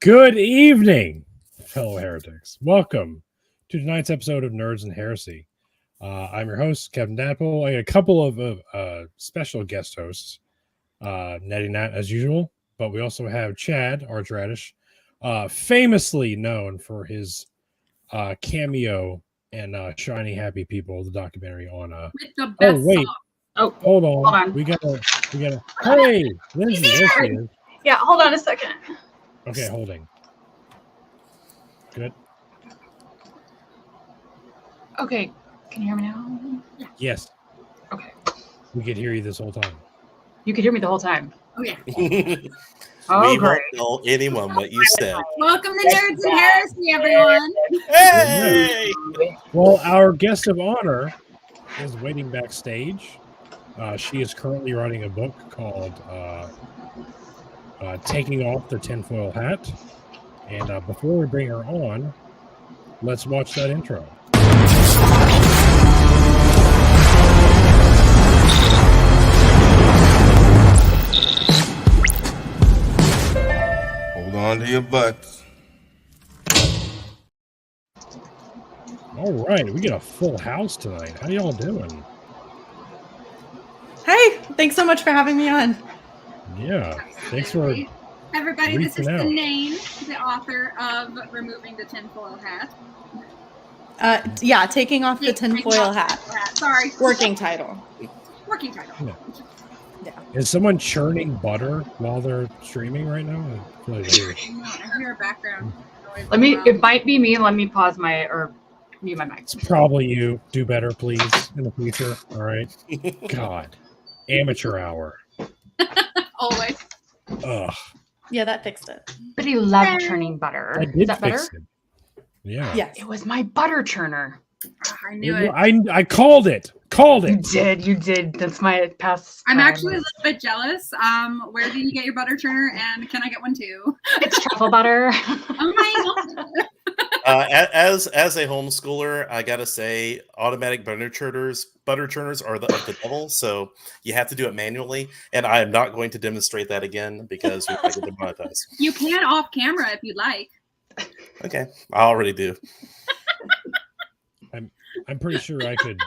Good evening, fellow heretics. Welcome to tonight's episode of Nerds and Heresy. I'm your host, Kevin Dapple. I got a couple of special guest hosts, Nettie Nat as usual, but we also have Chad Archradish, famously known for his cameo in Shiny Happy People, the documentary on with the best song. Oh, hold on. We gotta. Hey, Lindsay, there she is. Yeah, hold on a second. Okay, holding. Good. Okay, can you hear me now? Yes. Okay. We could hear you this whole time. You could hear me the whole time. Oh yeah. We Oh, won't great. tell anyone what you said. Welcome to Nerds and Heresy, everyone. Hey! Well, our guest of honor is waiting backstage. She is currently writing a book called Taking Off the Tinfoil Hat. And before we bring her on, let's watch that intro. Hold on to your butts. All right, we got a full house tonight. How y'all doing? Hey, thanks so much for having me on. Yeah, thanks for Everybody, this is reaching out. Cynane, the author of Removing the Tinfoil Hat. Yeah, taking off the tinfoil hat. Sorry. Working title. Working title. Yeah. Is someone churning butter while they're streaming right now? I feel like weird. I hear a background noise. It might be me. Let me pause mute my mic. It's probably you. Do better, please, in the future. All right. God. Amateur hour. Always. Ugh. Yeah, that fixed it. But he loved churning butter. I Is did that better? fix it. Yeah. Yes. It was my butter churner. I knew it. I called it. You did. That's my past. I'm time. actually a little bit jealous. Where do you get your butter churner, and can I get one too? It's truffle butter. Oh my God. As a homeschooler, I gotta say, automatic butter churners are the devil. So you have to do it manually, and I am not going to demonstrate that again because we might get demonetized. You can off camera if you'd like. Okay, I already do. I'm pretty sure I could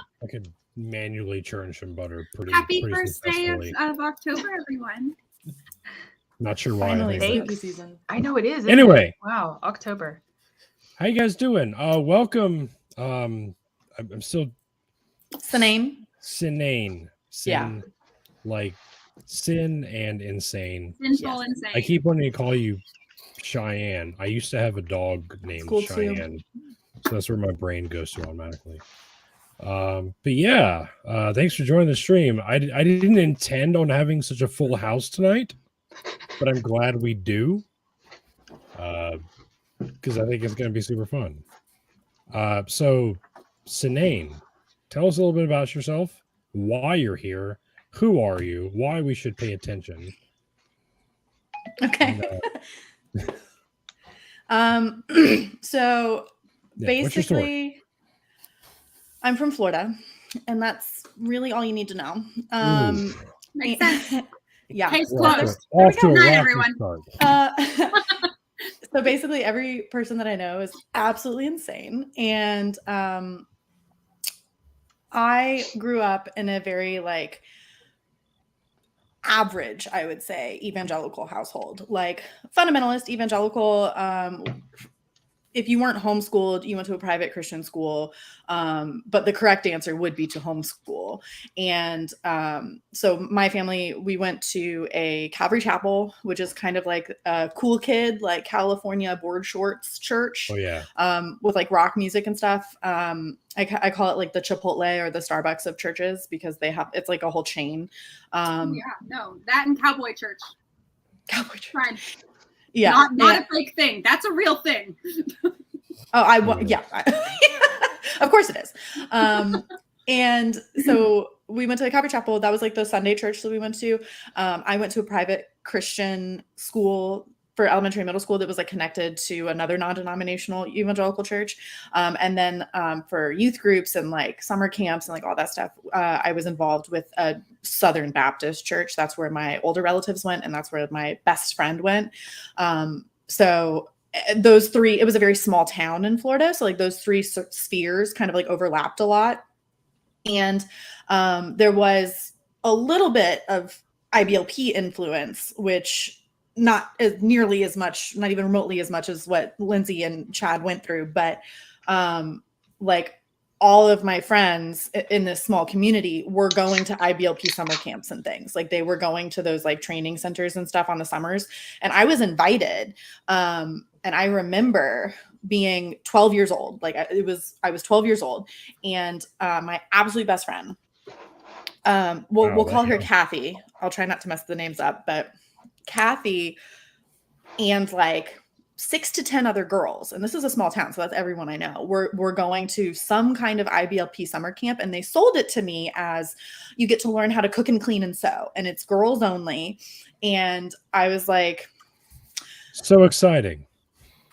manually churn some butter pretty First day successfully. of October, everyone. Not sure why. Finally, I think spooky season. I know it is. isn't Anyway. it? Wow, October. How you guys doing? Welcome. I'm still Cynane. Cynane. Yeah. Like sin and insane. Sinful Yes. insane. I keep wanting to call you Cheyenne. I used to have a dog named Cool too. Cheyenne. So that's where my brain goes to automatically. But yeah, thanks for joining the stream. I didn't intend on having such a full house tonight, but I'm glad we do. Because I think it's going to be super fun. So, Cynane, tell us a little bit about yourself, why you're here, who are you, why we should pay attention. Okay. So Yeah, what's your story? basically, I'm from Florida, and that's really all you need to know. Makes sense. Yeah. Case We're closed. off to a Good night, rocky everyone. start. So basically, every person that I know is absolutely insane, and I grew up in a very average, I would say, evangelical household, like fundamentalist evangelical. If you weren't homeschooled, you went to a private Christian school, but the correct answer would be to homeschool. And so my family, we went to a Calvary Chapel, which is kind of like a cool kid, like California board shorts church. Oh yeah. With like rock music and stuff. I call it like the Chipotle or the Starbucks of churches because it's like a whole chain. Yeah, no, that and Cowboy Church. Cowboy church. Fine. Yeah. Not a fake thing. That's a real thing. Oh, yeah. Of course it is. And so we went to the Calvary Chapel. That was like the Sunday church that we went to. I went to a private Christian school for elementary and middle school that was like connected to another non-denominational evangelical church. And then for youth groups and like summer camps and like all that stuff, I was involved with a Southern Baptist church. That's where my older relatives went, and that's where my best friend went. So those three, it was a very small town in Florida. So like those three spheres kind of like overlapped a lot. And there was a little bit of IBLP influence, which not as nearly as much, not even remotely as much as what Lindsay and Chad went through, but like all of my friends in this small community were going to IBLP summer camps and things. Like they were going to those like training centers and stuff on the summers. And I was invited. And I remember being 12 years old. Like I was 12 years old, and my absolute best friend, we'll call her Kathy. I'll try not to mess the names up, but Kathy and like 6 to 10 other girls, and this is a small town, so that's everyone I know, we're going to some kind of IBLP summer camp, and they sold it to me as you get to learn how to cook and clean and sew, and it's girls only. And I was like, so exciting.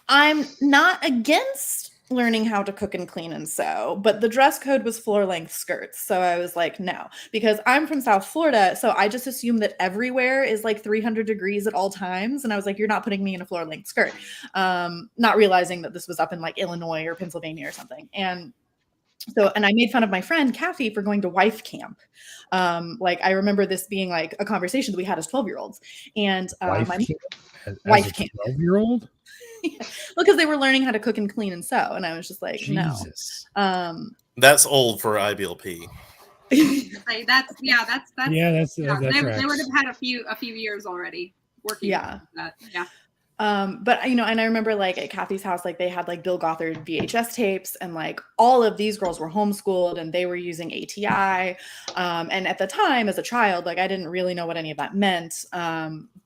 I'm not against learning how to cook and clean and sew, but the dress code was floor-length skirts. So I was like, no, because I'm from South Florida. So I just assumed that everywhere is like 300 degrees at all times. And I was like, you're not putting me in a floor-length skirt. Not realizing that this was up in like Illinois or Pennsylvania or something. And I made fun of my friend Kathy for going to wife camp. Like I remember this being like a conversation that we had as 12-year-olds. And Wife my camp? wife camp. 12-year-old? Well, because they were learning how to cook and clean and sew, and I was just like, Jesus. no. That's old for IBLP. Like, that's that's they right. would have had a few years already working. Yeah. That. Yeah. But you know, and I remember like at Kathy's house, like they had like Bill Gothard VHS tapes, and like all of these girls were homeschooled and they were using ATI. And at the time, as a child, like I didn't really know what any of that meant.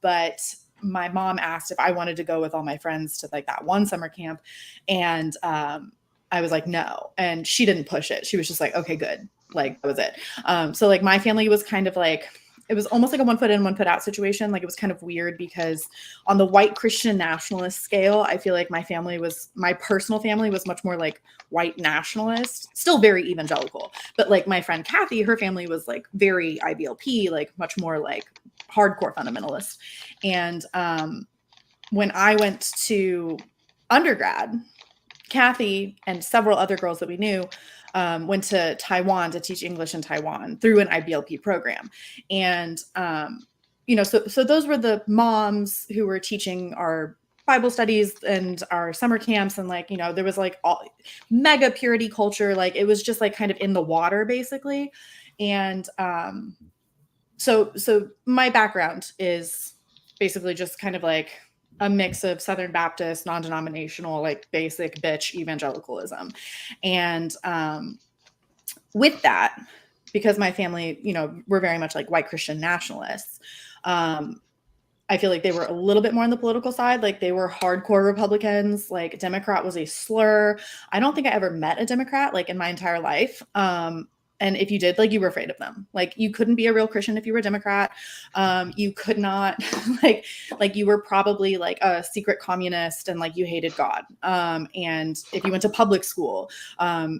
But my mom asked if I wanted to go with all my friends to like that one summer camp. And I was like, no. And she didn't push it. She was just like, okay, good. Like that was it. So like my family was kind of like, it was almost like a 1 foot in, 1 foot out situation. Like it was kind of weird because on the white Christian nationalist scale, I feel like my personal family was much more like white nationalist, still very evangelical. But like my friend Kathy, her family was like very IBLP, like much more like hardcore fundamentalist. And when I went to undergrad, Kathy and several other girls that we knew went to Taiwan to teach English in Taiwan through an IBLP program. And, you know, so those were the moms who were teaching our Bible studies and our summer camps. And like, you know, there was like all mega purity culture. Like it was just like kind of in the water basically. And so my background is basically just kind of like a mix of Southern Baptist, non-denominational, like basic bitch evangelicalism. And with that, because my family, you know, we're very much like white Christian nationalists, I feel like they were a little bit more on the political side. Like they were hardcore Republicans. Like Democrat was a slur. I don't think I ever met a Democrat like in my entire life. And if you did, like you were afraid of them. Like you couldn't be a real Christian if you were a Democrat. You could not like you were probably like a secret communist and like you hated God. And if you went to public school,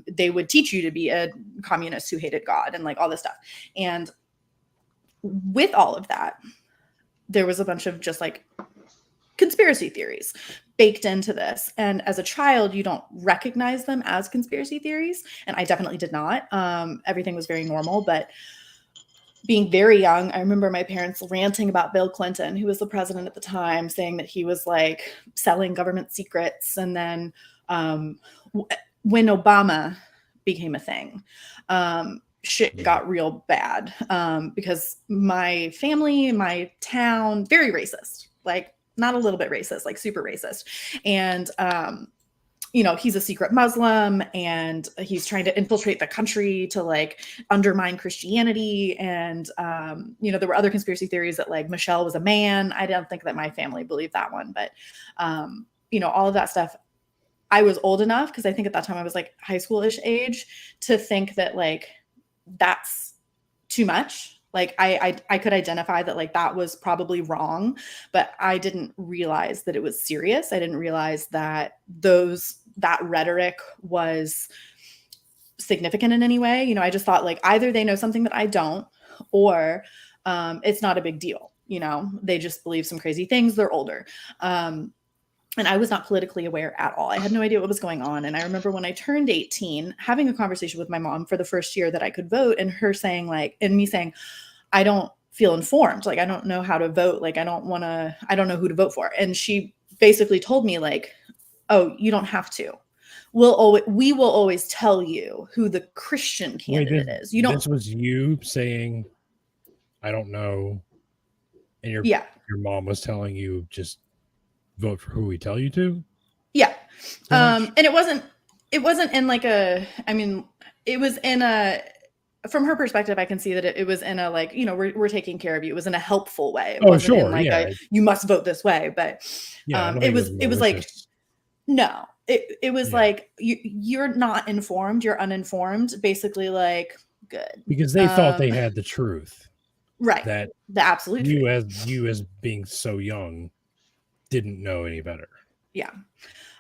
they would teach you to be a communist who hated God and like all this stuff. And with all of that, there was a bunch of just like conspiracy theories baked into this. And as a child, you don't recognize them as conspiracy theories. And I definitely did not. Everything was very normal, but being very young, I remember my parents ranting about Bill Clinton, who was the president at the time, saying that he was like selling government secrets. And then when Obama became a thing, shit got real bad because my family, my town, very racist, like not a little bit racist, like super racist. And, you know, he's a secret Muslim and he's trying to infiltrate the country to like undermine Christianity. And, you know, there were other conspiracy theories that like Michelle was a man. I don't think that my family believed that one, but, you know, all of that stuff. I was old enough because I think at that time I was like high school-ish age to think that like, that's too much. Like I could identify that like that was probably wrong, but I didn't realize that it was serious. I didn't realize that that rhetoric was significant in any way. You know, I just thought like either they know something that I don't, or it's not a big deal. You know, they just believe some crazy things. They're older. And I was not politically aware at all. I had no idea what was going on. And I remember when I turned 18, having a conversation with my mom for the first year that I could vote, and her saying and me saying, I don't feel informed. Like, I don't know how to vote. Like, I don't know who to vote for. And she basically told me like, oh, you don't have to. We will always tell you who the Christian candidate is. You don't. This was you saying, I don't know. And your mom was telling you just vote for who we tell you to. Yeah. And it wasn't in like it was in a, from her perspective, I can see that it was in a, like, you know, we're taking care of you. It was in a helpful way. It wasn't in like you must vote this way, but it was like, no, it was like, you're not informed. You're uninformed. Basically, like, good. Because they thought they had the truth. Right. That the absolute truth. You as being so young didn't know any better. Yeah.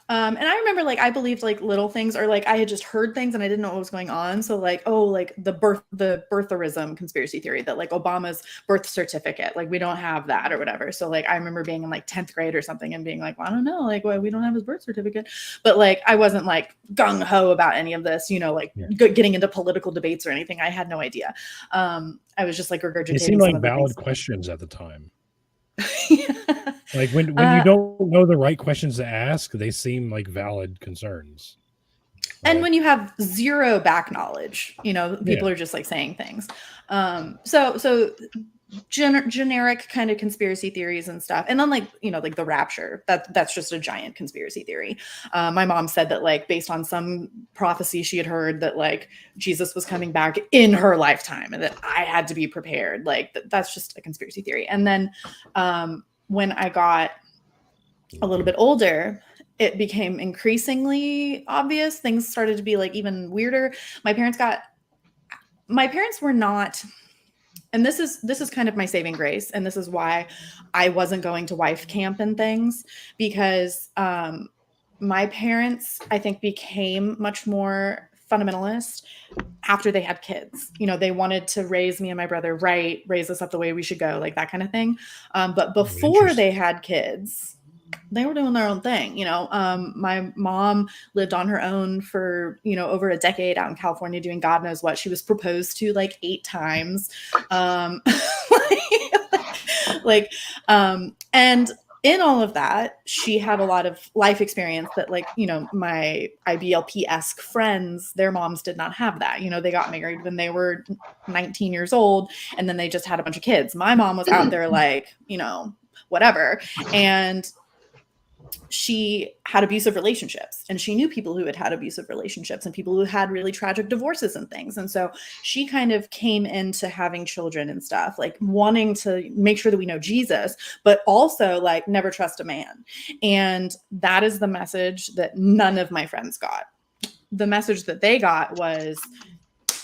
And I remember, like, I believed like little things, or like I had just heard things and I didn't know what was going on. So like, oh, like the birtherism conspiracy theory that like Obama's birth certificate, like we don't have that or whatever. So like, I remember being in like 10th grade or something and being like, well, I don't know, like, why we don't have his birth certificate. But like, I wasn't like gung ho about any of this, you know, like getting into political debates or anything. I had no idea. I was just like regurgitating. It seemed like valid questions at the time. Like when you don't know the right questions to ask, they seem like valid concerns. And when you have zero back knowledge, you know, people are just like saying things. So generic kind of conspiracy theories and stuff. And then like, you know, like the rapture, that's just a giant conspiracy theory. My mom said that like, based on some prophecy she had heard, that like Jesus was coming back in her lifetime and that I had to be prepared. Like that's just a conspiracy theory. And then when I got a little bit older, it became increasingly obvious. Things started to be like even weirder. My parents were not, and this is kind of my saving grace. And this is why I wasn't going to wife camp and things, because my parents, I think, became much more fundamentalist after they had kids. You know, they wanted to raise me and my brother right, raise us up the way we should go, like that kind of thing. But before they had kids, they were doing their own thing. You know, my mom lived on her own for, you know, over a decade out in California doing God knows what. She was proposed to like 8 times. And in all of that, she had a lot of life experience that, like, you know, my IBLP-esque friends, their moms did not have that. You know, they got married when they were 19 years old and then they just had a bunch of kids. My mom was out there like, you know, whatever. And she had abusive relationships, and she knew people who had abusive relationships and people who had really tragic divorces and things. And so she kind of came into having children and stuff, like wanting to make sure that we know Jesus, but also like never trust a man. And that is the message that none of my friends got. The message that they got was,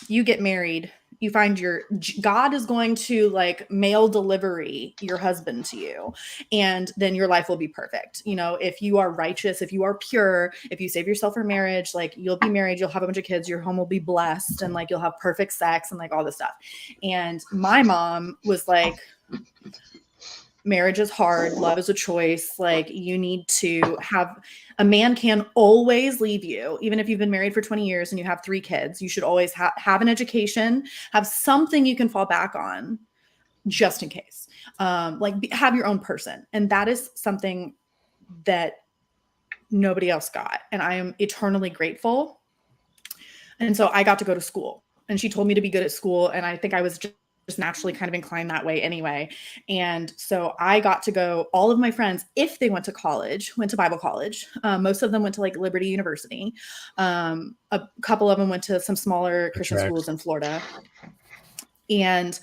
you get married, you find God is going to like mail delivery your husband to you, and then your life will be perfect. You know, if you are righteous, if you are pure, if you save yourself for marriage, like you'll be married, you'll have a bunch of kids, your home will be blessed, and like you'll have perfect sex and like all this stuff. And my mom was like, marriage is hard. Love is a choice. Like, you need to have, a man can always leave you. Even if you've been married for 20 years and you have 3 kids, you should always have an education, have something you can fall back on just in case. Have your own person. And that is something that nobody else got. And I am eternally grateful. And so I got to go to school, and she told me to be good at school. And I think I was just naturally kind of inclined that way anyway. And so I got to go, all of my friends, if they went to college, went to Bible college. Most of them went to like Liberty University. A couple of them went to some smaller Christian schools in Florida. And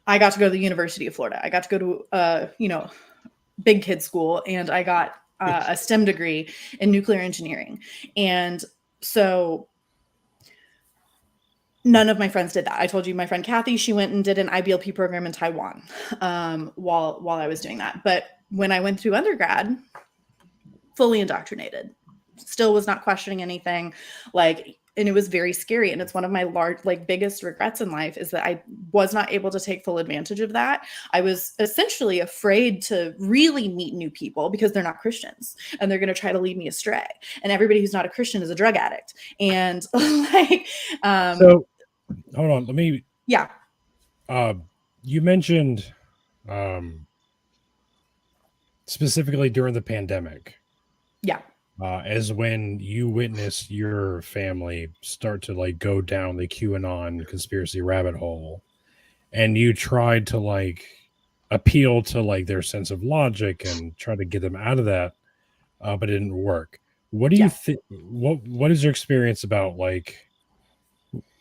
I got to go to the University of Florida. I got to go to, big kid school, and I got a STEM degree in nuclear engineering. And so none of my friends did that. I told you my friend Kathy, she went and did an IBLP program in Taiwan while I was doing that. But when I went through undergrad, fully indoctrinated, still was not questioning anything. Like, and it was very scary. And it's one of my biggest regrets in life is that I was not able to take full advantage of that. I was essentially afraid to really meet new people because they're not Christians and they're going to try to lead me astray. And everybody who's not a Christian is a drug addict. And so hold on, let me, yeah. You mentioned, specifically during the pandemic. Yeah. As when you witnessed your family start to like go down the QAnon conspiracy rabbit hole, and you tried to like appeal to like their sense of logic and try to get them out of that, but it didn't work. What do you think? What is your experience about like?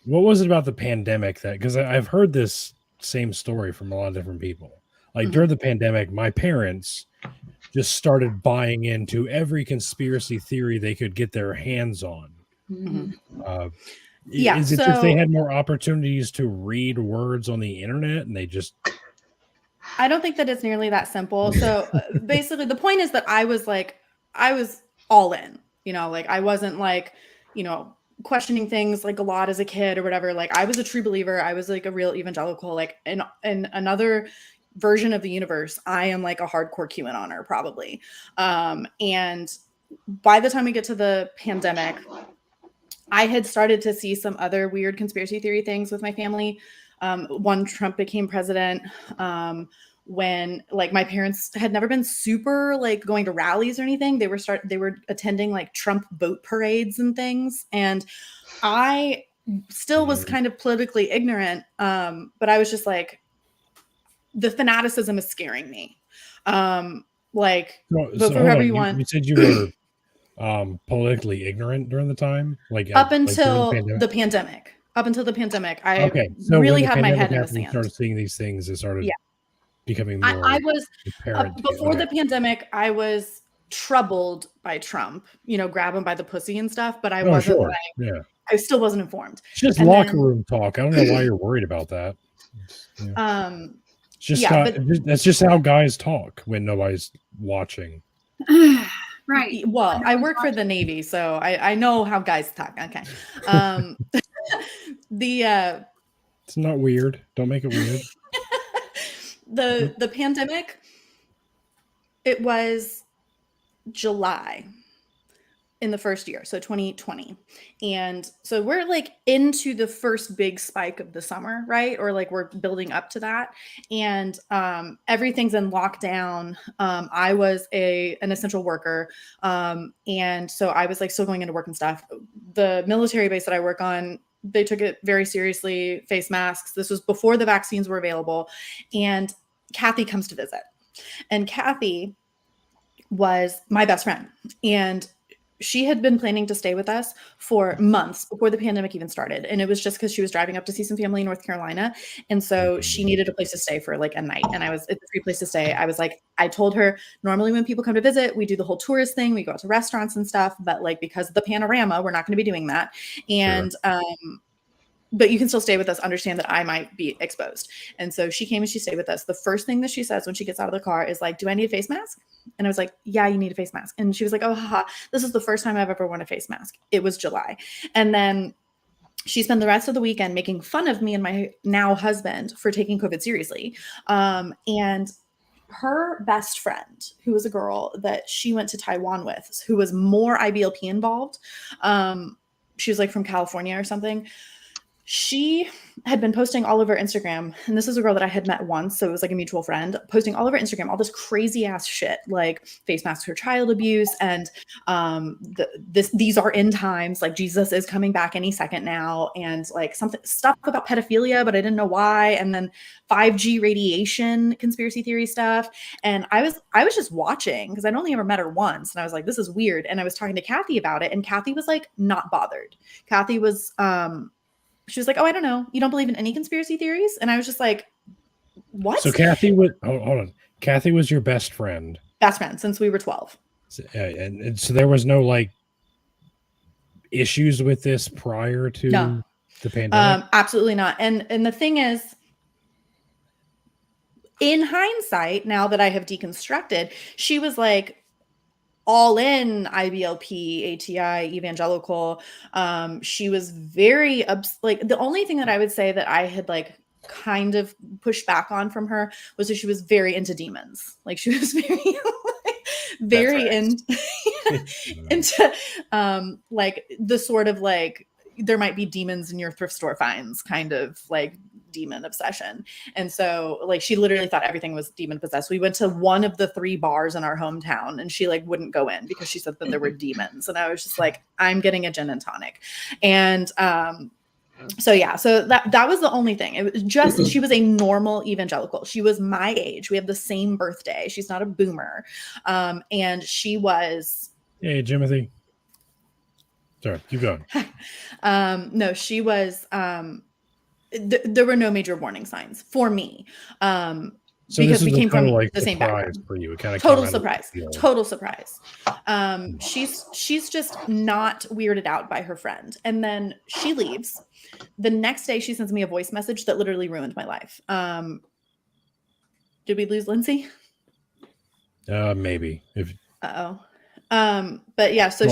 What was it about the pandemic that? Because I've heard this same story from a lot of different people. Like during the pandemic, my parents just started buying into every conspiracy theory they could get their hands on. Is it just they had more opportunities to read words on the internet and they just... I don't think that it's nearly that simple. So basically the point is that I was all in, like I wasn't like, questioning things like a lot as a kid or whatever. Like I was a true believer. I was like a real evangelical, like in another version of the universe, I am like a hardcore QAnoner probably. And by the time we get to the pandemic, I had started to see some other weird conspiracy theory things with my family. One, Trump became president. When like my parents had never been super like going to rallies or anything. They were attending like Trump boat parades and things. And I still was kind of politically ignorant. But I was just like, the fanaticism is scaring me. Vote for whoever you want. You said you were politically ignorant during the time, up until the pandemic. Up until the pandemic, I really had my head in the sand. You started seeing these things. It started becoming more. I was before the pandemic. I was troubled by Trump. Grab him by the pussy and stuff. But I wasn't I still wasn't informed. It's just locker room talk. I don't know why you're worried about that. That's just how guys talk when nobody's watching. Right. Well, I work for the Navy, so I know how guys talk. Okay. It's not weird. Don't make it weird. The pandemic, it was July in the first year, so 2020. And so we're like into the first big spike of the summer, right? Or like we're building up to that. And everything's in lockdown. I was an essential worker. And so I was like still going into work and stuff. The military base that I work on, they took it very seriously, face masks. This was before the vaccines were available. And Kathy comes to visit. And Kathy was my best friend. And she had been planning to stay with us for months before the pandemic even started. And it was just because she was driving up to see some family in North Carolina. And so she needed a place to stay for like a night. And it's a free place to stay. I told her, normally when people come to visit, we do the whole tourist thing. We go out to restaurants and stuff. But like, because of the panorama, we're not going to be doing that. And, but you can still stay with us, understand that I might be exposed. And so she came and she stayed with us. The first thing that she says when she gets out of the car is like, do I need a face mask? And I was like, yeah, you need a face mask. And she was like, oh, haha, this is the first time I've ever worn a face mask. It was July. And then she spent the rest of the weekend making fun of me and my now husband for taking COVID seriously. And her best friend, who was a girl that she went to Taiwan with, who was more IBLP involved. She was like from California or something. She had been posting all over Instagram, and this is a girl that I had met once, so it was like a mutual friend, posting all over Instagram all this crazy ass shit, like face masks for child abuse, and these are end times, like Jesus is coming back any second now, and like stuff about pedophilia, but I didn't know why, and then 5G radiation conspiracy theory stuff, and I was just watching because I'd only ever met her once, and I was like, this is weird, and I was talking to Kathy about it, and Kathy was like not bothered. Kathy was she was like, oh, I don't know. You don't believe in any conspiracy theories? And I was just like, what? So Kathy hold on. Kathy was your best friend. Best friend since we were 12. And so there was no like issues with this prior to the pandemic? Absolutely not. And the thing is, in hindsight, now that I have deconstructed, she was like, all in IBLP, ATI, evangelical. She was very like the only thing that I would say that I had like kind of pushed back on from her was that she was very into demons. Like she was very into like the sort of like there might be demons in your thrift store finds kind of like demon obsession. And so like she literally thought everything was demon possessed. We went to one of the 3 bars in our hometown and she like wouldn't go in because she said that there were demons. And I was just like, I'm getting a gin and tonic. And so yeah, so that was the only thing. It was just she was a normal evangelical. She was my age. We have the same birthday. She's not a boomer. And she was Hey, Jimothy. Sorry, keep going. No, she was there were no major warning signs for me. So because we came from like the same background. for you. It kind of Total surprise. She's just not weirded out by her friend. And then she leaves. The next day she sends me a voice message that literally ruined my life. Did we lose Lindsay? Maybe. But yeah, so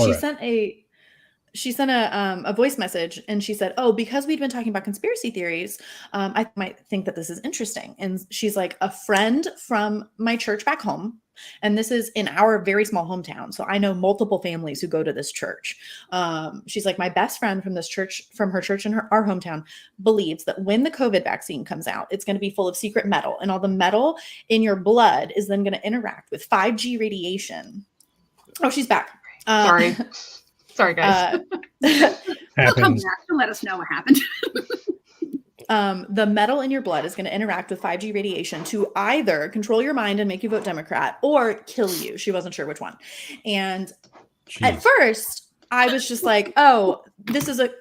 she sent a voice message and she said, oh, because we'd been talking about conspiracy theories, I might think that this is interesting. And she's like, a friend from my church back home. And this is in our very small hometown. So I know multiple families who go to this church. She's like, my best friend from this church, from her church in our hometown, believes that when the COVID vaccine comes out, it's going to be full of secret metal. And all the metal in your blood is then going to interact with 5G radiation. Oh, she's back. Sorry. Sorry, guys. She'll come back to let us know what happened. The metal in your blood is going to interact with 5G radiation to either control your mind and make you vote Democrat or kill you. She wasn't sure which one. And at first, I was just like, oh, this is a...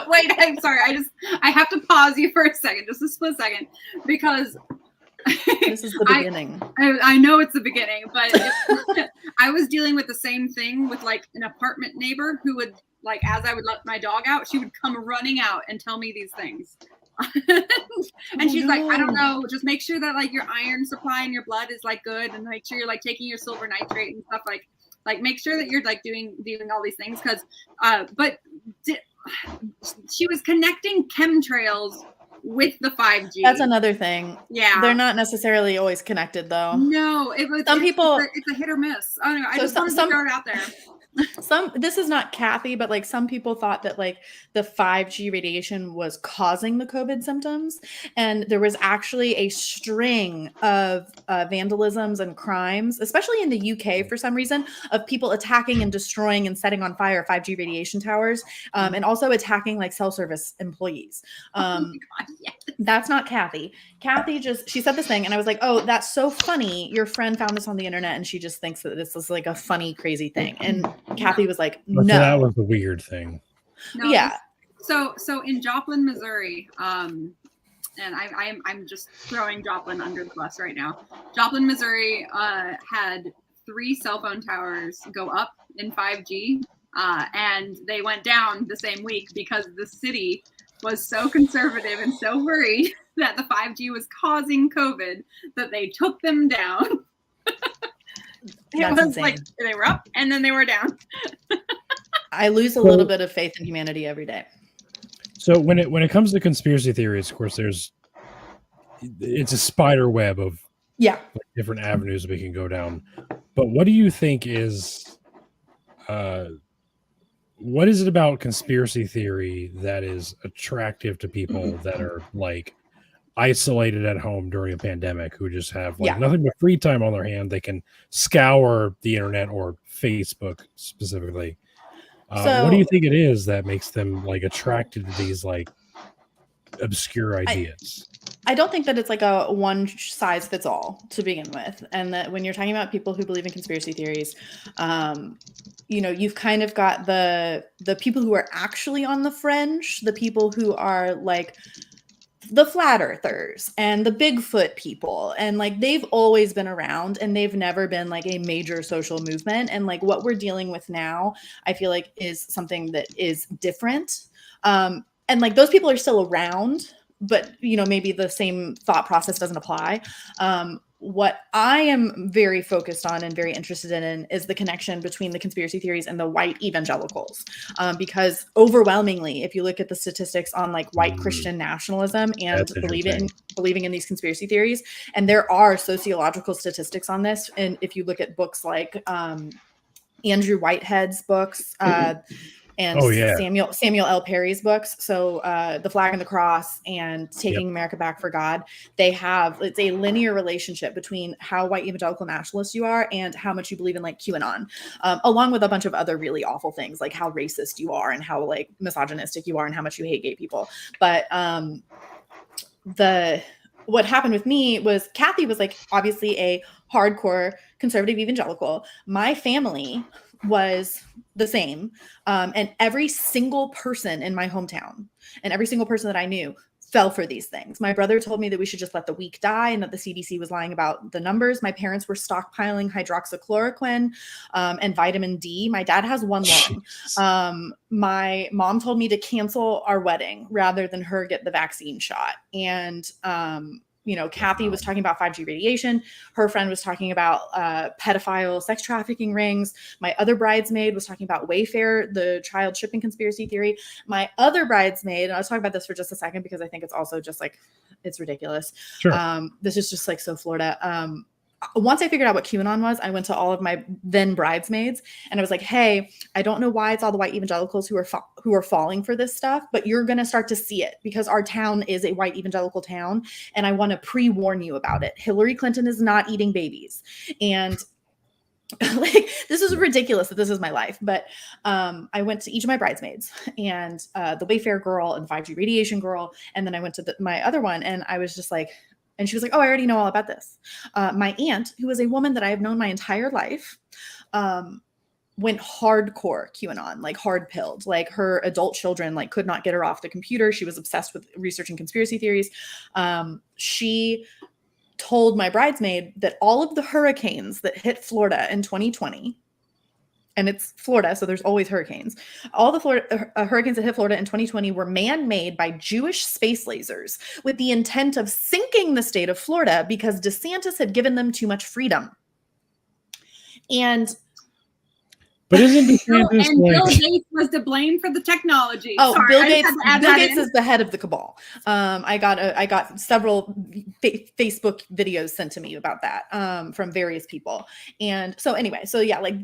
Wait, I'm sorry. I have to pause you for a second, just a split second, because... This is the beginning. I know it's the beginning, but I was dealing with the same thing with like an apartment neighbor who would like, as I would let my dog out, she would come running out and tell me these things. And she's like, I don't know, just make sure that like your iron supply in your blood is like good, and make sure you're like taking your silver nitrate and stuff, like make sure that you're like doing all these things, because she was connecting chemtrails with the 5G. That's another thing. Yeah, they're not necessarily always connected though. No, it's a hit or miss. I don't know. I just wanted to throw it out there. This is not Kathy, but like some people thought that like the 5G radiation was causing the COVID symptoms. And there was actually a string of vandalisms and crimes, especially in the UK for some reason, of people attacking and destroying and setting on fire 5G radiation towers, and also attacking like cell service employees. Oh my God, yes. That's not Kathy. Kathy she said this thing and I was like, oh, that's so funny. Your friend found this on the internet and she just thinks that this is like a funny, crazy thing. And Kathy was like, no. So that was the weird thing. No, yeah. So in Joplin, Missouri, and I'm just throwing Joplin under the bus right now. Joplin, Missouri, had 3 cell phone towers go up in 5G, and they went down the same week because the city was so conservative and so worried that the 5G was causing COVID that they took them down. It was insane. Like they were up and then they were down. I lose a little bit of faith in humanity every day. So when it comes to conspiracy theories, of course, it's a spider web of like different avenues we can go down. But what do you think is what is it about conspiracy theory that is attractive to people that are like isolated at home during a pandemic, who just have like nothing but free time on their hand? They can scour the internet or Facebook specifically. What do you think it is that makes them like attracted to these like obscure ideas? I don't think that it's like a one size fits all to begin with. And that when you're talking about people who believe in conspiracy theories, you've kind of got the people who are actually on the fringe, the people who are like the flat earthers and the Bigfoot people. And like, they've always been around and they've never been like a major social movement. And like what we're dealing with now, I feel like is something that is different. And like those people are still around, but maybe the same thought process doesn't apply. what I am very focused on and very interested in is the connection between the conspiracy theories and the white evangelicals. Because overwhelmingly, if you look at the statistics on like white Christian nationalism and believing in these conspiracy theories, and there are sociological statistics on this. And if you look at books like Andrew Whitehead's books, and Samuel L. Perry's books. So The Flag and the Cross and Taking America Back for God, it's a linear relationship between how white evangelical nationalist you are and how much you believe in like QAnon, along with a bunch of other really awful things like how racist you are and how like misogynistic you are and how much you hate gay people. But what happened with me was Kathy was like obviously a hardcore conservative evangelical. My family was the same. And every single person in my hometown and every single person that I knew fell for these things. My brother told me that we should just let the weak die and that the CDC was lying about the numbers. My parents were stockpiling hydroxychloroquine and vitamin D. My dad has one lung. My mom told me to cancel our wedding rather than her get the vaccine shot. And Kathy was talking about 5G radiation. Her friend was talking about pedophile sex trafficking rings. My other bridesmaid was talking about Wayfair, the child shipping conspiracy theory. My other bridesmaid, and I'll talk about this for just a second because I think it's also just like, it's ridiculous. Sure. This is just like so Florida. Once I figured out what QAnon was, I went to all of my then bridesmaids and I was like, hey, I don't know why it's all the white evangelicals who are falling for this stuff, but you're going to start to see it because our town is a white evangelical town. And I want to pre-warn you about it. Hillary Clinton is not eating babies. And like, this is ridiculous that this is my life. But I went to each of my bridesmaids and the Wayfair girl and the 5G radiation girl. And then I went to my other one and I was just like, and she was like, oh, I already know all about this. My aunt, who is a woman that I have known my entire life, went hardcore QAnon, like hard pilled, like her adult children, like could not get her off the computer. She was obsessed with researching conspiracy theories. She told my bridesmaid that all of the hurricanes that hit Florida in 2020, and it's Florida, so there's always hurricanes. All the hurricanes that hit Florida in 2020 were man-made by Jewish space lasers with the intent of sinking the state of Florida because DeSantis had given them too much freedom. But isn't DeSantis Bill Gates was to blame for the technology? Oh, sorry, Bill Gates is the head of the cabal. I got several Facebook videos sent to me about that from various people. And so anyway, so yeah, like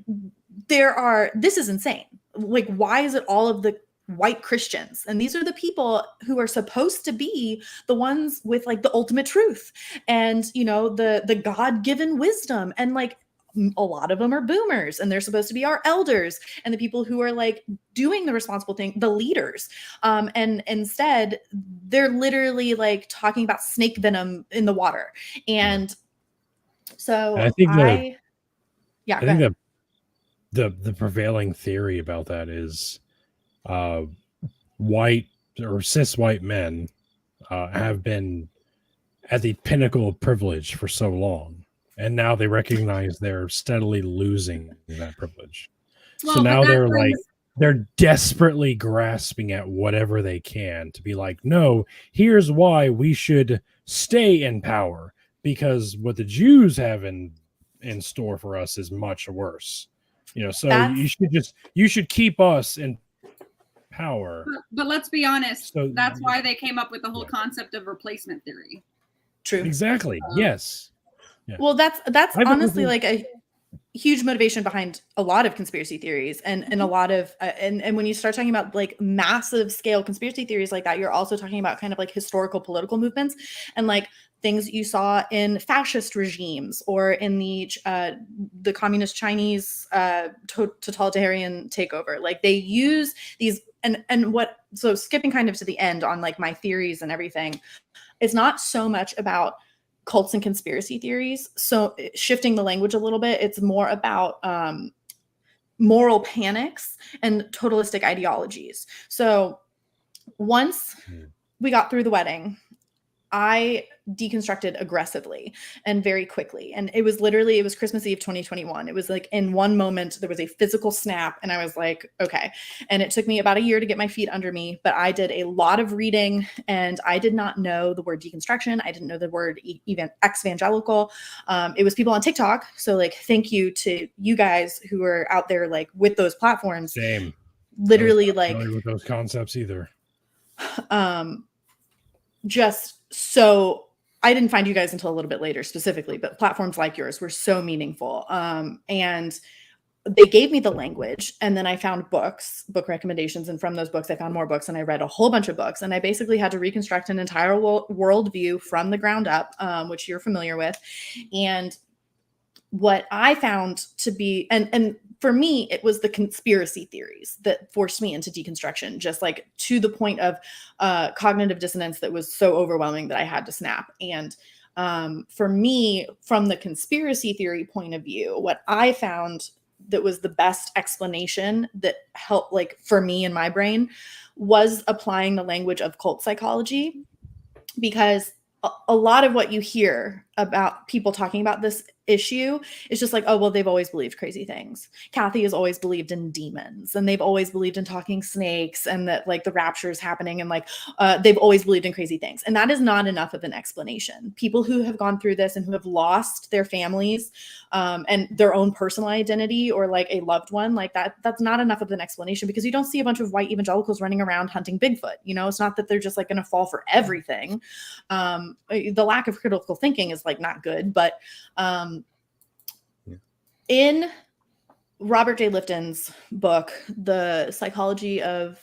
this is insane. Like, why is it all of the white Christians? And these are the people who are supposed to be the ones with like the ultimate truth and, the God-given wisdom. And like, a lot of them are boomers and they're supposed to be our elders and the people who are like doing the responsible thing, the leaders. And instead they're literally like talking about snake venom in the water. And so I think that the prevailing theory about that is white or cis white men have been at the pinnacle of privilege for so long. And now they recognize they're steadily losing that privilege. Well, so now they're desperately grasping at whatever they can to be like, no, here's why we should stay in power, because what the Jews have in store for us is much worse. So you should keep us in power. But let's be honest, that's why they came up with the whole concept of replacement theory. True. Exactly. Yes. Yeah. Well, that's honestly like a huge motivation behind a lot of conspiracy theories and a lot of and when you start talking about like massive scale conspiracy theories like that, you're also talking about kind of like historical political movements and like things you saw in fascist regimes or in the communist Chinese totalitarian takeover. Like they use these so skipping kind of to the end on like my theories and everything, it's not so much about cults and conspiracy theories. So shifting the language a little bit, it's more about moral panics and totalistic ideologies. So once we got through the wedding, I deconstructed aggressively and very quickly. And it was Christmas Eve 2021. It was like in one moment, there was a physical snap and I was like, okay. And it took me about a year to get my feet under me, but I did a lot of reading and I did not know the word deconstruction. I didn't know the word evangelical. It was people on TikTok. So like, thank you to you guys who are out there like with those platforms. Same. Literally I was not familiar with those concepts either. Just so I didn't find you guys until a little bit later specifically, but platforms like yours were so meaningful. And they gave me the language and then I found book recommendations. And from those books, I found more books and I read a whole bunch of books and I basically had to reconstruct an entire worldview from the ground up, which you're familiar with. And what I found to be, and for me, it was the conspiracy theories that forced me into deconstruction, just like to the point of cognitive dissonance that was so overwhelming that I had to snap. And for me, from the conspiracy theory point of view, what I found that was the best explanation that helped, like for me in my brain, was applying the language of cult psychology, because a lot of what you hear about people talking about this issue is just like, oh, well, they've always believed crazy things. Kathy has always believed in demons and they've always believed in talking snakes and that like the rapture is happening and like they've always believed in crazy things. And that is not enough of an explanation. People who have gone through this and who have lost their families and their own personal identity or like a loved one like that's not enough of an explanation, because you don't see a bunch of white evangelicals running around hunting Bigfoot. You know, it's not that they're just like going to fall for everything. The lack of critical thinking is like not good, but in Robert J. Lifton's book, The Psychology of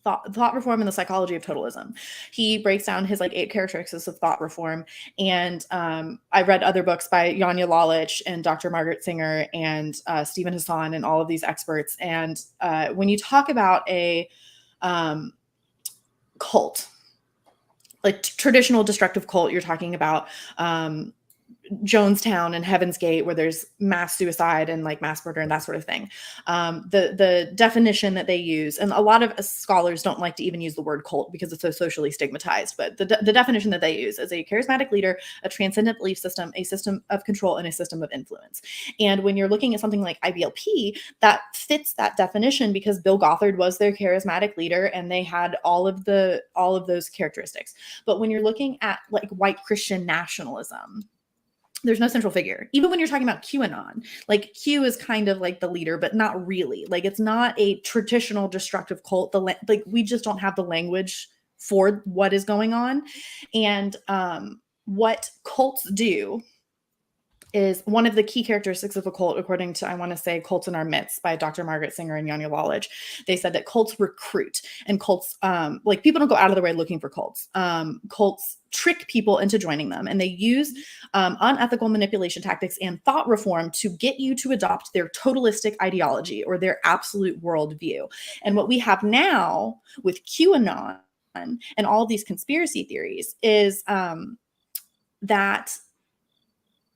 Thought Reform and the Psychology of Totalism, he breaks down his like 8 characteristics of thought reform. And I read other books by Janja Lalich and Dr. Margaret Singer and Stephen Hassan and all of these experts. And when you talk about a cult, like traditional destructive cult, you're talking about Jonestown and Heaven's Gate, where there's mass suicide and like mass murder and that sort of thing. The definition that they use, and a lot of scholars don't like to even use the word cult because it's so socially stigmatized, but the definition that they use is a charismatic leader, a transcendent belief system, a system of control, and a system of influence. And when you're looking at something like IBLP, that fits that definition because Bill Gothard was their charismatic leader and they had all of those characteristics. But when you're looking at like white Christian nationalism, there's no central figure. Even when you're talking about QAnon, like Q is kind of like the leader, but not really. Like it's not a traditional destructive cult. Like we just don't have the language for what is going on. And what cults do is one of the key characteristics of a cult, according to, I want to say, Cults in Our Midst by Dr. Margaret Singer and Janja Lalich. They said that cults recruit, and cults, like people don't go out of their way looking for cults. Cults trick people into joining them, and they use unethical manipulation tactics and thought reform to get you to adopt their totalistic ideology or their absolute worldview. And what we have now with QAnon and all of these conspiracy theories is that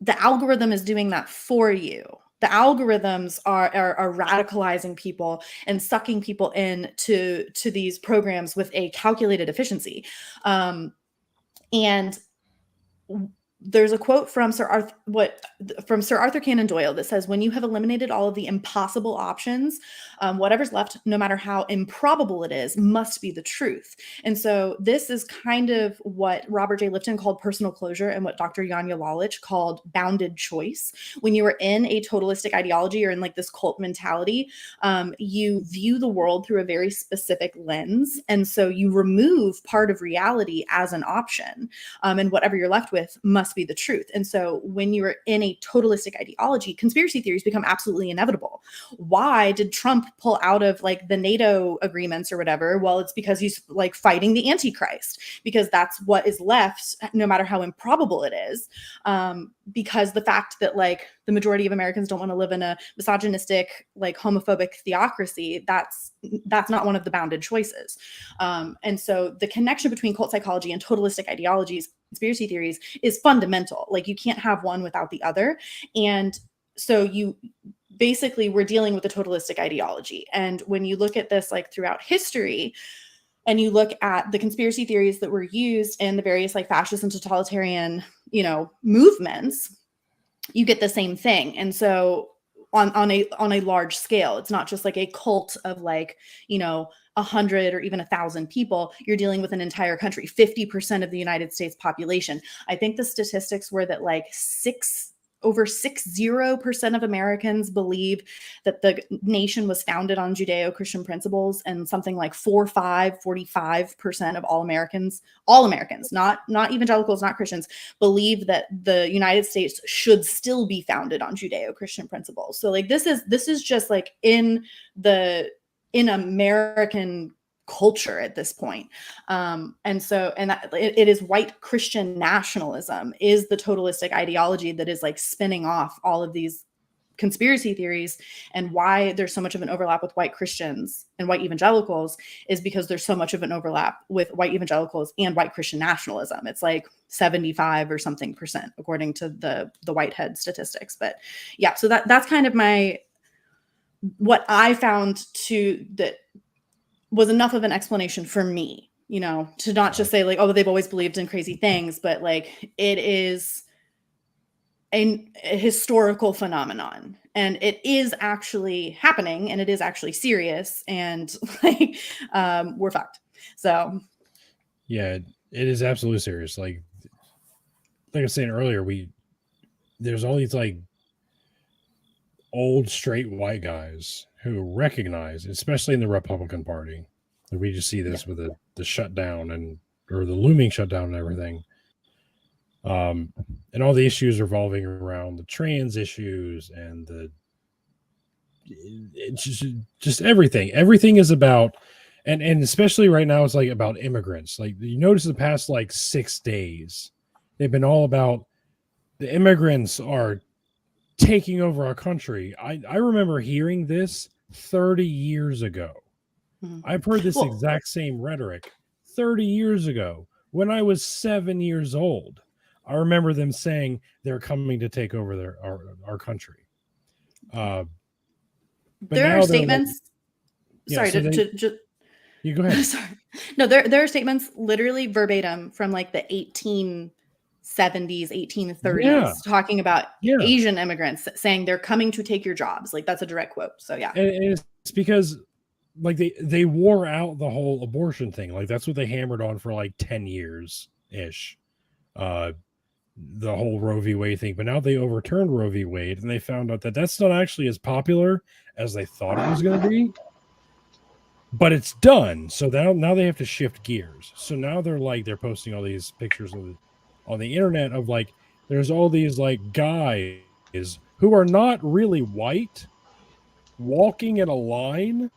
the algorithm is doing that for you. The algorithms are radicalizing people and sucking people in to these programs with a calculated efficiency. And there's a quote from Sir Arthur Conan Doyle that says, when you have eliminated all of the impossible options, whatever's left, no matter how improbable it is, must be the truth. And so this is kind of what Robert J. Lifton called personal closure and what Dr. Janja Lalich called bounded choice. When you are in a totalistic ideology or in like this cult mentality, you view the world through a very specific lens. And so you remove part of reality as an option. And whatever you're left with must be the truth. And so when you're in a totalistic ideology, conspiracy theories become absolutely inevitable. Why did Trump pull out of like the NATO agreements or whatever? Well, it's because he's like fighting the Antichrist, because that's what is left, no matter how improbable it is. Because the fact that like the majority of Americans don't want to live in a misogynistic, like homophobic theocracy, that's not one of the bounded choices. And so the connection between cult psychology and totalistic ideologies, conspiracy theories, is fundamental. Like you can't have one without the other. And so we're dealing with a totalistic ideology. And when you look at this like throughout history, and you look at the conspiracy theories that were used in the various like fascist and totalitarian, movements, you get the same thing. And so on a large scale, it's not just like a cult of like, 100 or even 1,000 people. You're dealing with an entire country, 50% of the United States population. I think the statistics were that like over 60% of Americans believe that the nation was founded on Judeo-Christian principles, and something like 45% of all Americans, not evangelicals, not Christians, believe that the United States should still be founded on Judeo-Christian principles. So like this is just like in American culture at this point. It is white Christian nationalism is the totalistic ideology that is like spinning off all of these conspiracy theories. And why there's so much of an overlap with white Christians and white evangelicals is because there's so much of an overlap with white evangelicals and white Christian nationalism. It's like 75 or something percent according to the Whitehead statistics. But yeah, so that's kind of what I found that was enough of an explanation for me, to not just say like, oh, they've always believed in crazy things, but like it is a historical phenomenon, and it is actually happening, and it is actually serious, and like we're fucked. So yeah, it is absolutely serious. Like I was saying earlier, there's all these like old straight white guys who recognize, especially in the Republican Party, that we just see this with the shutdown or the looming shutdown and everything. And all the issues revolving around the trans issues and it's just everything. Everything is about, and especially right now, it's like about immigrants. Like you notice the past like 6 days, they've been all about the immigrants are taking over our country. I remember hearing this 30 years ago. Mhm. I've heard this exact same rhetoric 30 years ago when I was 7 years old. I remember them saying they're coming to take over our country. But there are statements. Like, you go ahead. Sorry. No, there are statements literally verbatim from like the 1870s, 1830s, talking about Asian immigrants saying they're coming to take your jobs. Like that's a direct quote. So yeah. And it's because like they wore out the whole abortion thing. Like that's what they hammered on for like 10 years ish. The whole Roe v. Wade thing. But now they overturned Roe v. Wade and they found out that that's not actually as popular as they thought it was going to be. But it's done. So now they have to shift gears. So now they're posting all these pictures on the internet of like there's all these like guys who are not really white walking in a line.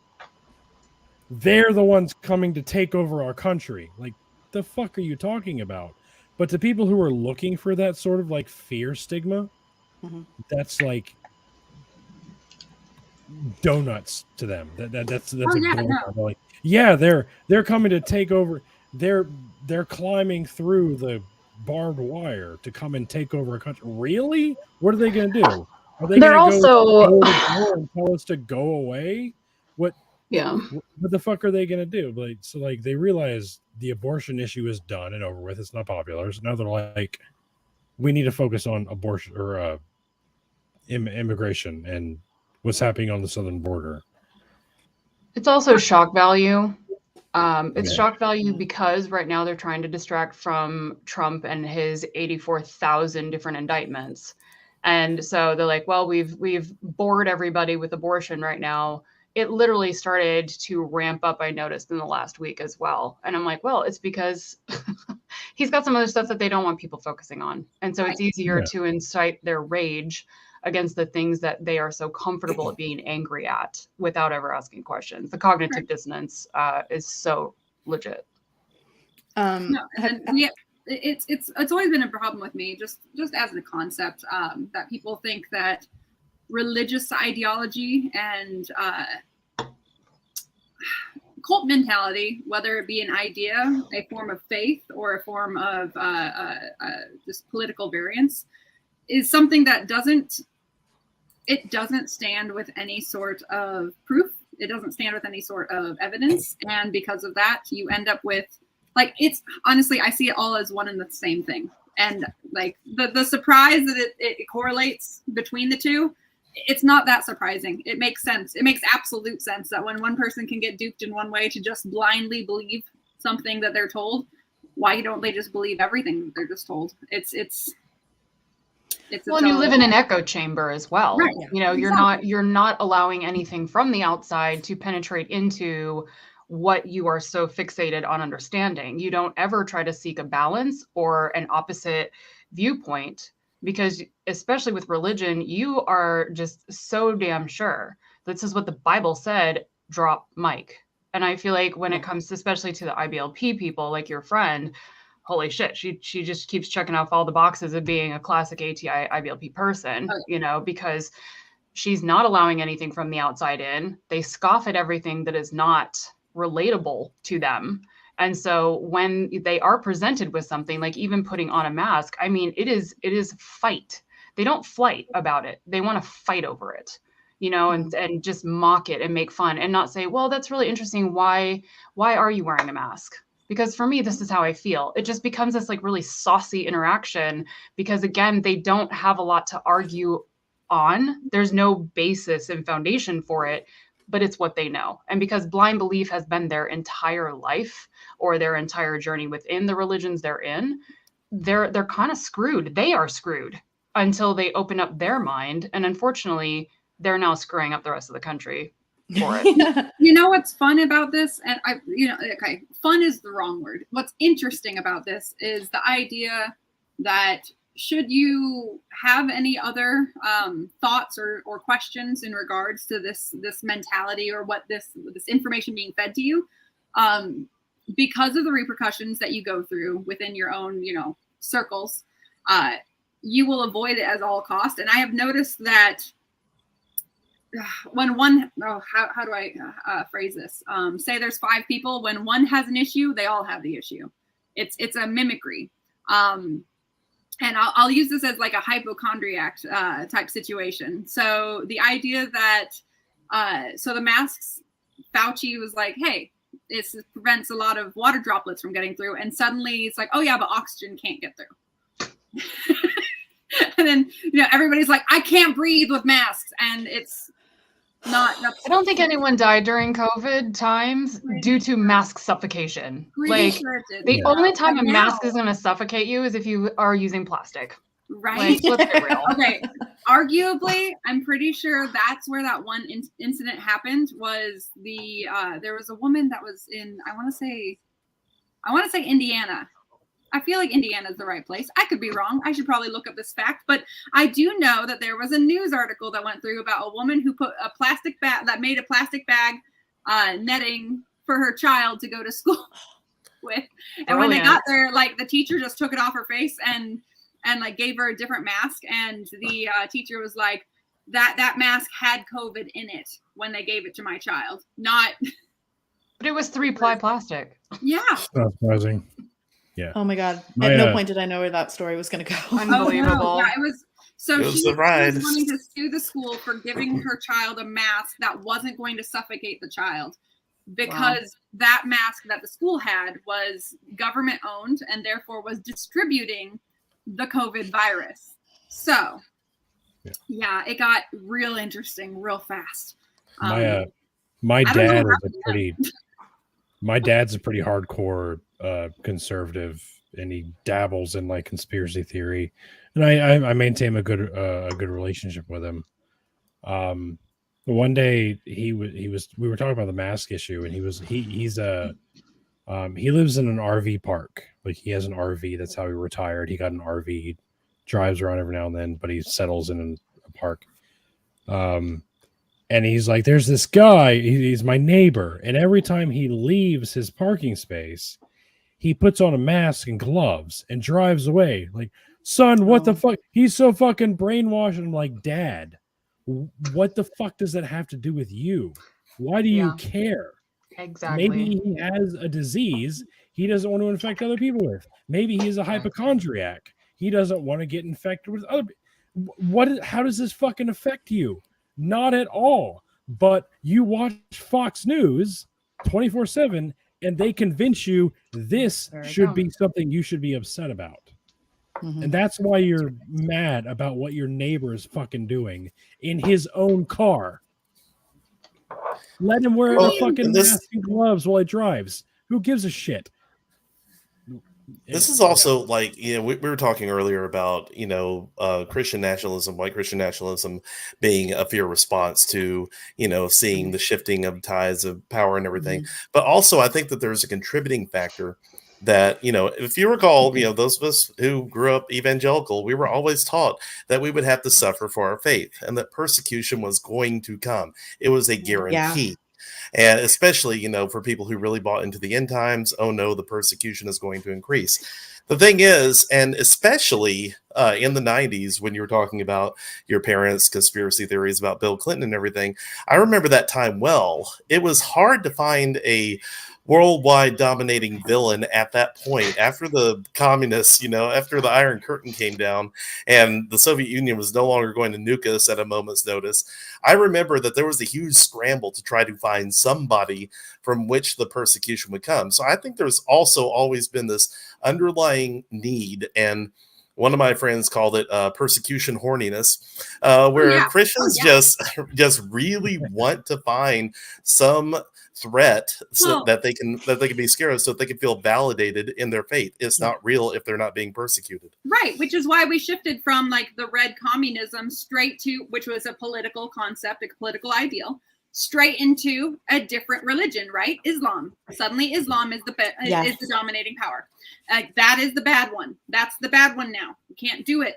They're the ones coming to take over our country. Like the fuck are you talking about? But to people who are looking for that sort of like fear stigma, that's like donuts to them. That's like, they're coming to take over. They're climbing through the barbed wire to come and take over a country. Really? What are they going to do? Are they They're going to also go and tell us to go away? What the fuck are they going to do? Like, so like they realize the abortion issue is done and over with. It's not popular. So now they're like, we need to focus on abortion or immigration and what's happening on the southern border. It's also shock value. It's shock value because right now they're trying to distract from Trump and his 84,000 different indictments. And so they're like, well, we've bored everybody with abortion right now. It literally started to ramp up, I noticed, in the last week as well. And I'm like, well, it's because he's got some other stuff that they don't want people focusing on. And so it's easier to incite their rage against the things that they are so comfortable at being angry at without ever asking questions. The cognitive dissonance is so legit. It's always been a problem with me, just as a concept, that people think that religious ideology and cult mentality, whether it be an idea, a form of faith, or a form of just political variance, is something that doesn't stand with any sort of proof It doesn't stand with any sort of evidence. And because of that, you end up with like, it's honestly, I see it all as one and the same thing. And like the surprise that it correlates between the two, it's not that surprising. It makes sense. It makes absolute sense that when one person can get duped in one way to just blindly believe something that they're told, why don't they just believe everything that they're just told? It's well, and you live in an echo chamber as well. Right. You know, you're not allowing anything from the outside to penetrate into what you are so fixated on understanding. You don't ever try to seek a balance or an opposite viewpoint, because especially with religion, you are just so damn sure this is what the Bible said, drop mic. And I feel like when it comes especially to the IBLP people, like your friend, holy shit, she just keeps checking off all the boxes of being a classic ATI IBLP person, you know, because she's not allowing anything from the outside in. They scoff at everything that is not relatable to them. And so when they are presented with something like even putting on a mask, I mean, it is fight. They don't flight about it. They want to fight over it, you know, and just mock it and make fun and not say, well, that's really interesting. Why are you wearing a mask? Because for me, this is how I feel. It just becomes this like really saucy interaction because again, they don't have a lot to argue on. There's no basis and foundation for it, but it's what they know. And because blind belief has been their entire life or their entire journey within the religions they're in, they're kind of screwed. They are screwed until they open up their mind. And unfortunately, they're now screwing up the rest of the country for it. You know what's fun about this? And fun is the wrong word. What's interesting about this is the idea that should you have any other thoughts or questions in regards to this mentality or what this information being fed to you, because of the repercussions that you go through within your own, you know, circles, you will avoid it at all costs. And I have noticed that when how do I phrase this? Say there's 5 people, when one has an issue, they all have the issue. It's a mimicry. And I'll use this as like a hypochondriac type situation. So the idea that, so the masks, Fauci was like, hey, this prevents a lot of water droplets from getting through. And suddenly it's like, oh yeah, but oxygen can't get through. And then, you know, everybody's like, I can't breathe with masks. And it's not. I don't think anyone died during COVID times due to mask suffocation. Like the only time a mask is going to suffocate you is if you are using plastic. Right. Like, let's get real. Okay. Arguably, I'm pretty sure that's where that one incident happened. Was the there was a woman that was in I want to say Indiana. I feel like Indiana is the right place. I could be wrong. I should probably look up this fact, but I do know that there was a news article that went through about a woman who put a plastic bag that made a plastic bag netting for her child to go to school with. And when they got there, like the teacher just took it off her face and like gave her a different mask. And the teacher was like, that mask had COVID in it when they gave it to my child. Not. But it was 3-ply plastic. Yeah. That's surprising. Yeah. Oh my God. At no point did I know where that story was going to go. Unbelievable. Oh, no. Yeah, it was. So she was ride. wanting to sue the school for giving her child a mask that wasn't going to suffocate the child, because that mask that the school had was government owned and therefore was distributing the COVID virus. So yeah, it got real interesting real fast. My dad is my dad's a pretty hardcore conservative, and he dabbles in like conspiracy theory, and I maintain a good relationship with him. One day we were talking about the mask issue, and he lives in an RV park. Like he has an RV. That's how he retired. He got an RV, he drives around every now and then, but he settles in a park. And he's like, there's this guy, he's my neighbor. And every time he leaves his parking space, he puts on a mask and gloves and drives away. Like, son, what the fuck? He's so fucking brainwashed. And I'm like, Dad, what the fuck does that have to do with you? Why do you care? Exactly. Maybe he has a disease he doesn't want to infect other people with. Maybe he's a hypochondriac. He doesn't want to get infected with other people. How does this fucking affect you? Not at all. but you watch Fox News 24/7 and they convince you this There we should go. be something you should be upset about. Mhm. And that's why you're mad about what your neighbor is fucking doing in his own car. Let him wear Well, a fucking and this- mask and gloves while he drives. Who gives a shit? This is also like, we were talking earlier about, Christian nationalism, white Christian nationalism being a fear response to, seeing the shifting of tides of power and everything. But also, I think that there's a contributing factor that, if you recall, those of us who grew up evangelical, we were always taught that we would have to suffer for our faith and that persecution was going to come. It was a guarantee. And especially, for people who really bought into the end times, oh no, the persecution is going to increase. The thing is, and especially in the 90s, when you were talking about your parents' conspiracy theories about Bill Clinton and everything, I remember that time well. It was hard to find a worldwide dominating villain at that point after the communists, after the Iron Curtain came down and the Soviet Union was no longer going to nuke us at a moment's notice. I remember that there was a huge scramble to try to find somebody from which the persecution would come. So I think there's also always been this underlying need, and one of my friends called it persecution horniness, where Christians just really want to find some threat that they can be scared of, so that they can feel validated in their faith. It's not real if they're not being persecuted. Right, which is why we shifted from like the red communism straight to, which was a political concept, a political ideal, straight into a different religion, right? Islam. Suddenly Islam is is the dominating power. That is the bad one. That's the bad one now. You can't do it.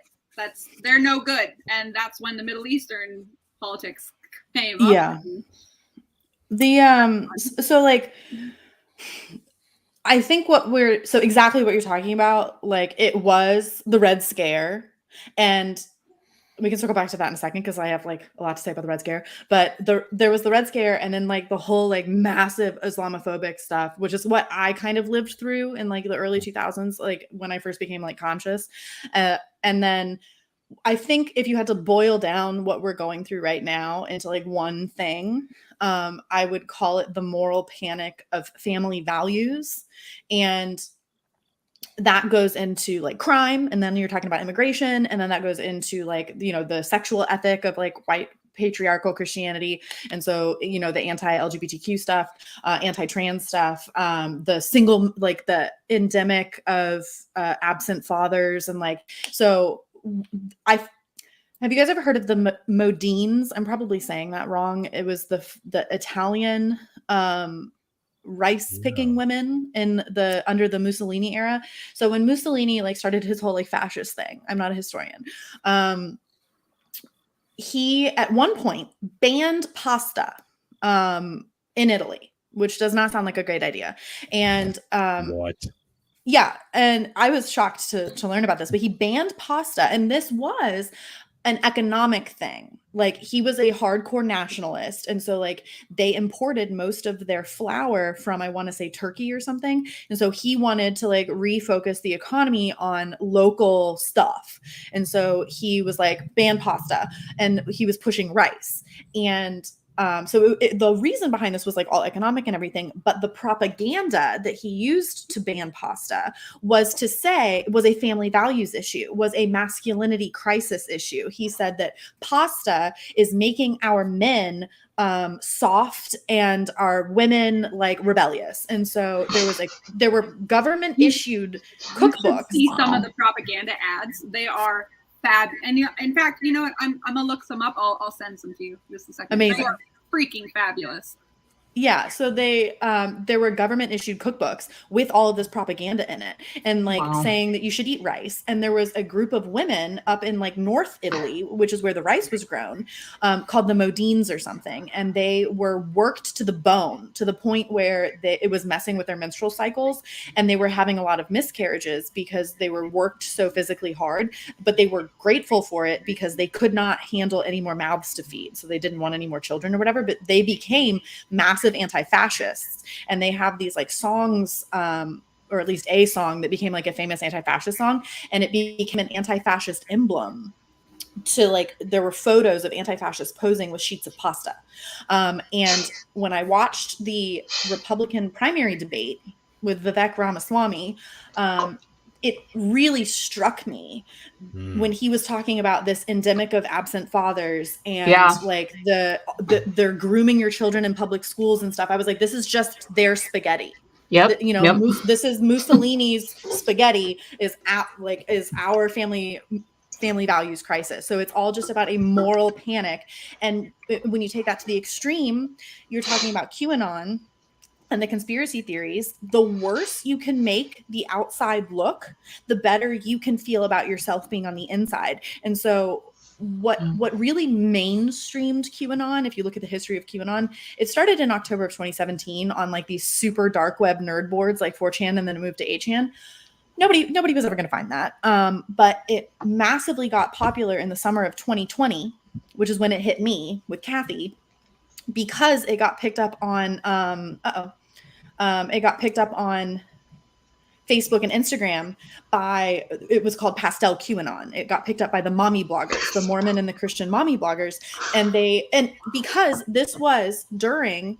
They're no good. And that's when the Middle Eastern politics came up. Yeah. So like, I think exactly what you're talking about, like it was the Red Scare, and we can circle back to that in a second because I have like a lot to say about the Red Scare. But there was the Red Scare, and then like the whole like massive Islamophobic stuff, which is what I kind of lived through in like the early 2000s, like when I first became like conscious. And then I think if you had to boil down what we're going through right now into like one thing, I would call it the moral panic of family values. And that goes into like crime, and then you're talking about immigration, and then that goes into like, the sexual ethic of like white patriarchal Christianity. And so, the anti-LGBTQ stuff, anti-trans stuff, the single, like the endemic of absent fathers. And like, so have you guys ever heard of the Modines? I'm probably saying that wrong. It was the Italian rice picking women under the Mussolini era. So when Mussolini like started his whole like fascist thing, I'm not a historian. He at one point banned pasta in Italy, which does not sound like a great idea. And what? Yeah, and I was shocked to learn about this, but he banned pasta, and this was an economic thing. Like he was a hardcore nationalist, and so like they imported most of their flour from, I want to say, Turkey or something, and so he wanted to like refocus the economy on local stuff, and so he was like ban pasta, and he was pushing rice. And so the reason behind this was like all economic and everything, but the propaganda that he used to ban pasta was a family values issue, was a masculinity crisis issue. He said that pasta is making our men soft and our women like rebellious. And so there were government issued cookbooks. See some of the propaganda ads. They are fab. And in fact, you know what? I'm gonna look some up. I'll send some to you just a second. Amazing. They are freaking fabulous. Yeah, so there were government issued cookbooks with all of this propaganda in it, and like saying that you should eat rice. And there was a group of women up in like North Italy, which is where the rice was grown, called the Modines or something, and they were worked to the bone to the point where it was messing with their menstrual cycles, and they were having a lot of miscarriages because they were worked so physically hard. But they were grateful for it because they could not handle any more mouths to feed, so they didn't want any more children or whatever. But they became massive anti-fascists, and they have these like songs, or at least a song that became like a famous anti-fascist song, and it became an anti-fascist emblem to like, there were photos of anti-fascists posing with sheets of pasta. And when I watched the Republican primary debate with Vivek Ramaswamy, it really struck me when he was talking about this endemic of absent fathers and like they're grooming your children in public schools and stuff. I was like, this is just their spaghetti. Yep. This is Mussolini's spaghetti is our family values crisis. So it's all just about a moral panic. And when you take that to the extreme, you're talking about QAnon and the conspiracy theories. The worse you can make the outside look, the better you can feel about yourself being on the inside. And so what really mainstreamed QAnon, if you look at the history of QAnon, it started in October of 2017 on like these super dark web nerd boards like 4chan, and then it moved to 8chan. Nobody was ever going to find that. But it massively got popular in the summer of 2020, which is when it hit me with Kathy, because it got picked up on Facebook and Instagram it was called Pastel QAnon. It got picked up by the mommy bloggers, the Mormon and the Christian mommy bloggers. And because this was during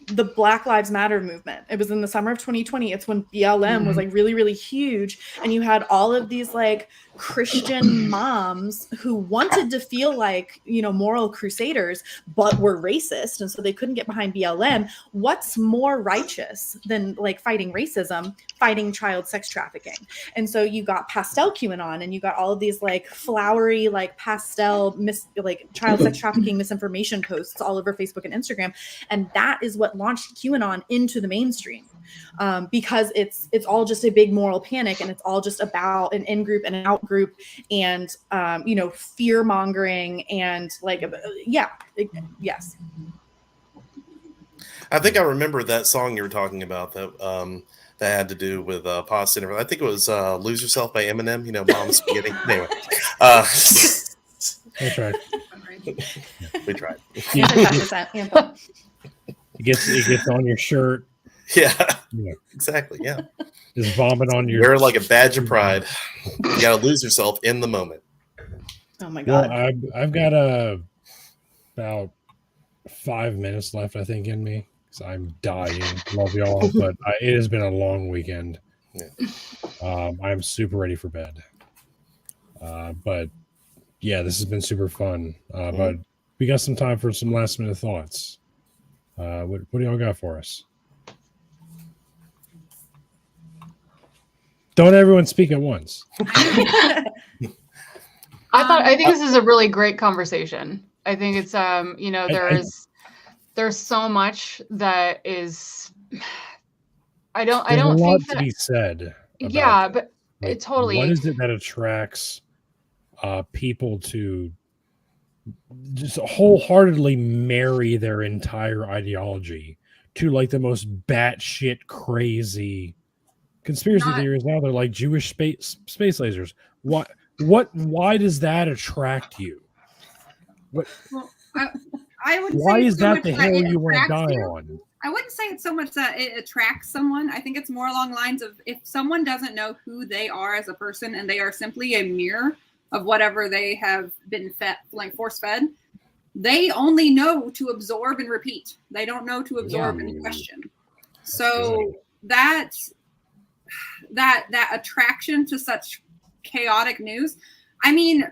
the Black Lives Matter movement. It was in the summer of 2020. It's when BLM was like really, really huge. And you had all of these like Christian moms who wanted to feel like, moral crusaders, but were racist. And so they couldn't get behind BLM. What's more righteous than like fighting racism, fighting child sex trafficking? And so you got Pastel QAnon, and you got all of these like flowery, like pastel, child sex trafficking misinformation posts all over Facebook and Instagram. And that is what launched QAnon into the mainstream, because it's all just a big moral panic, and it's all just about an in-group and an out-group, and fear mongering, and yes. I think I remember that song you were talking about that had to do with pasta and everything. I think it was "Lose Yourself" by Eminem. Mom's spaghetti. Anyway, We tried. we tried. It gets on your shirt. Yeah, exactly. Yeah, Just vomit on your. Wear it like a badge of pride. You gotta lose yourself in the moment. Oh my God. Well, I've got about 5 minutes left, I think, in me. So I'm dying. Love y'all, but it has been a long weekend. Yeah. I'm super ready for bed. But yeah, this has been super fun. But we got some time for some last minute thoughts. What do y'all got for us? Don't everyone speak at once. I think this is a really great conversation. I think it's there's so much that is I don't think a lot that to be said. Yeah, but like, it totally. What is it that attracts people to just wholeheartedly marry their entire ideology to like the most batshit crazy conspiracy theories now? They're like Jewish space lasers. Why does that attract you? What? Well, I would. Why is so that the hill you want to die on? I wouldn't say it's so much that it attracts someone. I think it's more along lines of if someone doesn't know who they are as a person and they are simply a mirror of whatever they have been fed, like force fed, they only know to absorb and repeat. They don't know to absorb and question. So that attraction to such chaotic news, I mean,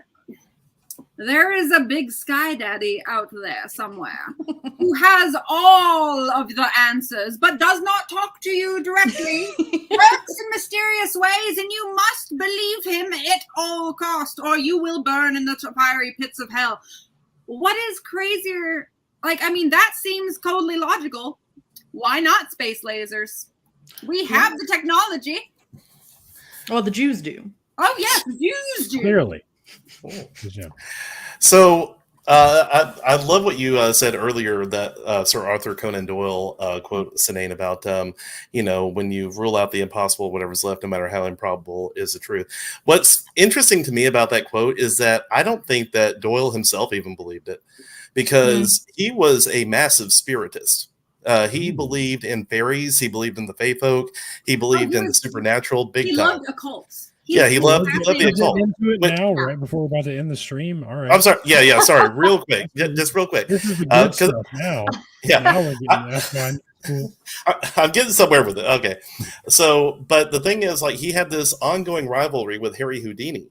there is a big sky daddy out there somewhere who has all of the answers, but does not talk to you directly, works in mysterious ways, and you must believe him at all cost, or you will burn in the fiery pits of hell. What is crazier? Like, I mean, that seems totally logical. Why not space lasers? We have the technology. Well, the Jews do. Oh, yes, the Jews do. Clearly. So I love what you said earlier that Sir Arthur Conan Doyle quote Cynane about when you rule out the impossible, whatever's left, no matter how improbable, is the truth. What's interesting to me about that quote is that I don't think that Doyle himself even believed it, because he was a massive spiritist. He believed in fairies. He believed in the fae folk. He believed in the supernatural big time. He loved occults. He loved the occult. Into it now, right before we're about to end the stream. All right. I'm sorry. Yeah. Sorry. Real quick. Just real quick. This is the good stuff now. Yeah. Now we're getting that's fine. Cool. I'm getting somewhere with it. Okay. So, but the thing is, like, he had this ongoing rivalry with Harry Houdini,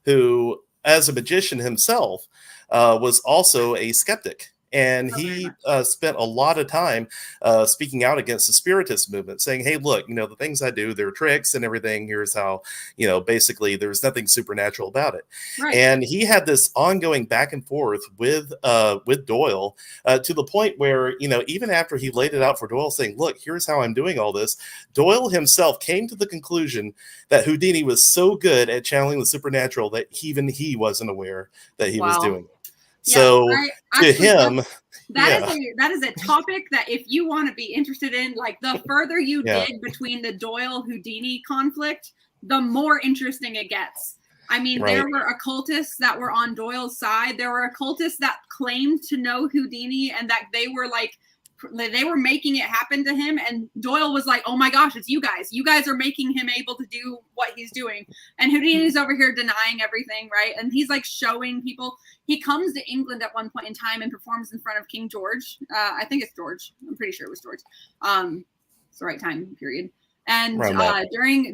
who, as a magician himself, was also a skeptic. And he spent a lot of time speaking out against the Spiritist movement, saying, hey, look, the things I do, they're tricks and everything. Here's how, basically there's nothing supernatural about it. Right. And he had this ongoing back and forth with Doyle to the point where, even after he laid it out for Doyle saying, look, here's how I'm doing all this, Doyle himself came to the conclusion that Houdini was so good at channeling the supernatural that even he wasn't aware that he was doing it. So to him, that is a topic that if you want to be interested in, like the further you dig between the Doyle Houdini conflict, the more interesting it gets. I mean, there were occultists that were on Doyle's side. There were occultists that claimed to know Houdini and that they were making it happen to him. And Doyle was like, oh my gosh, it's you guys. You guys are making him able to do what he's doing. And Houdini's over here denying everything, right? And he's like showing people. He comes to England at one point in time and performs in front of King George. I think it's George. I'm pretty sure it was George. It's the right time period. And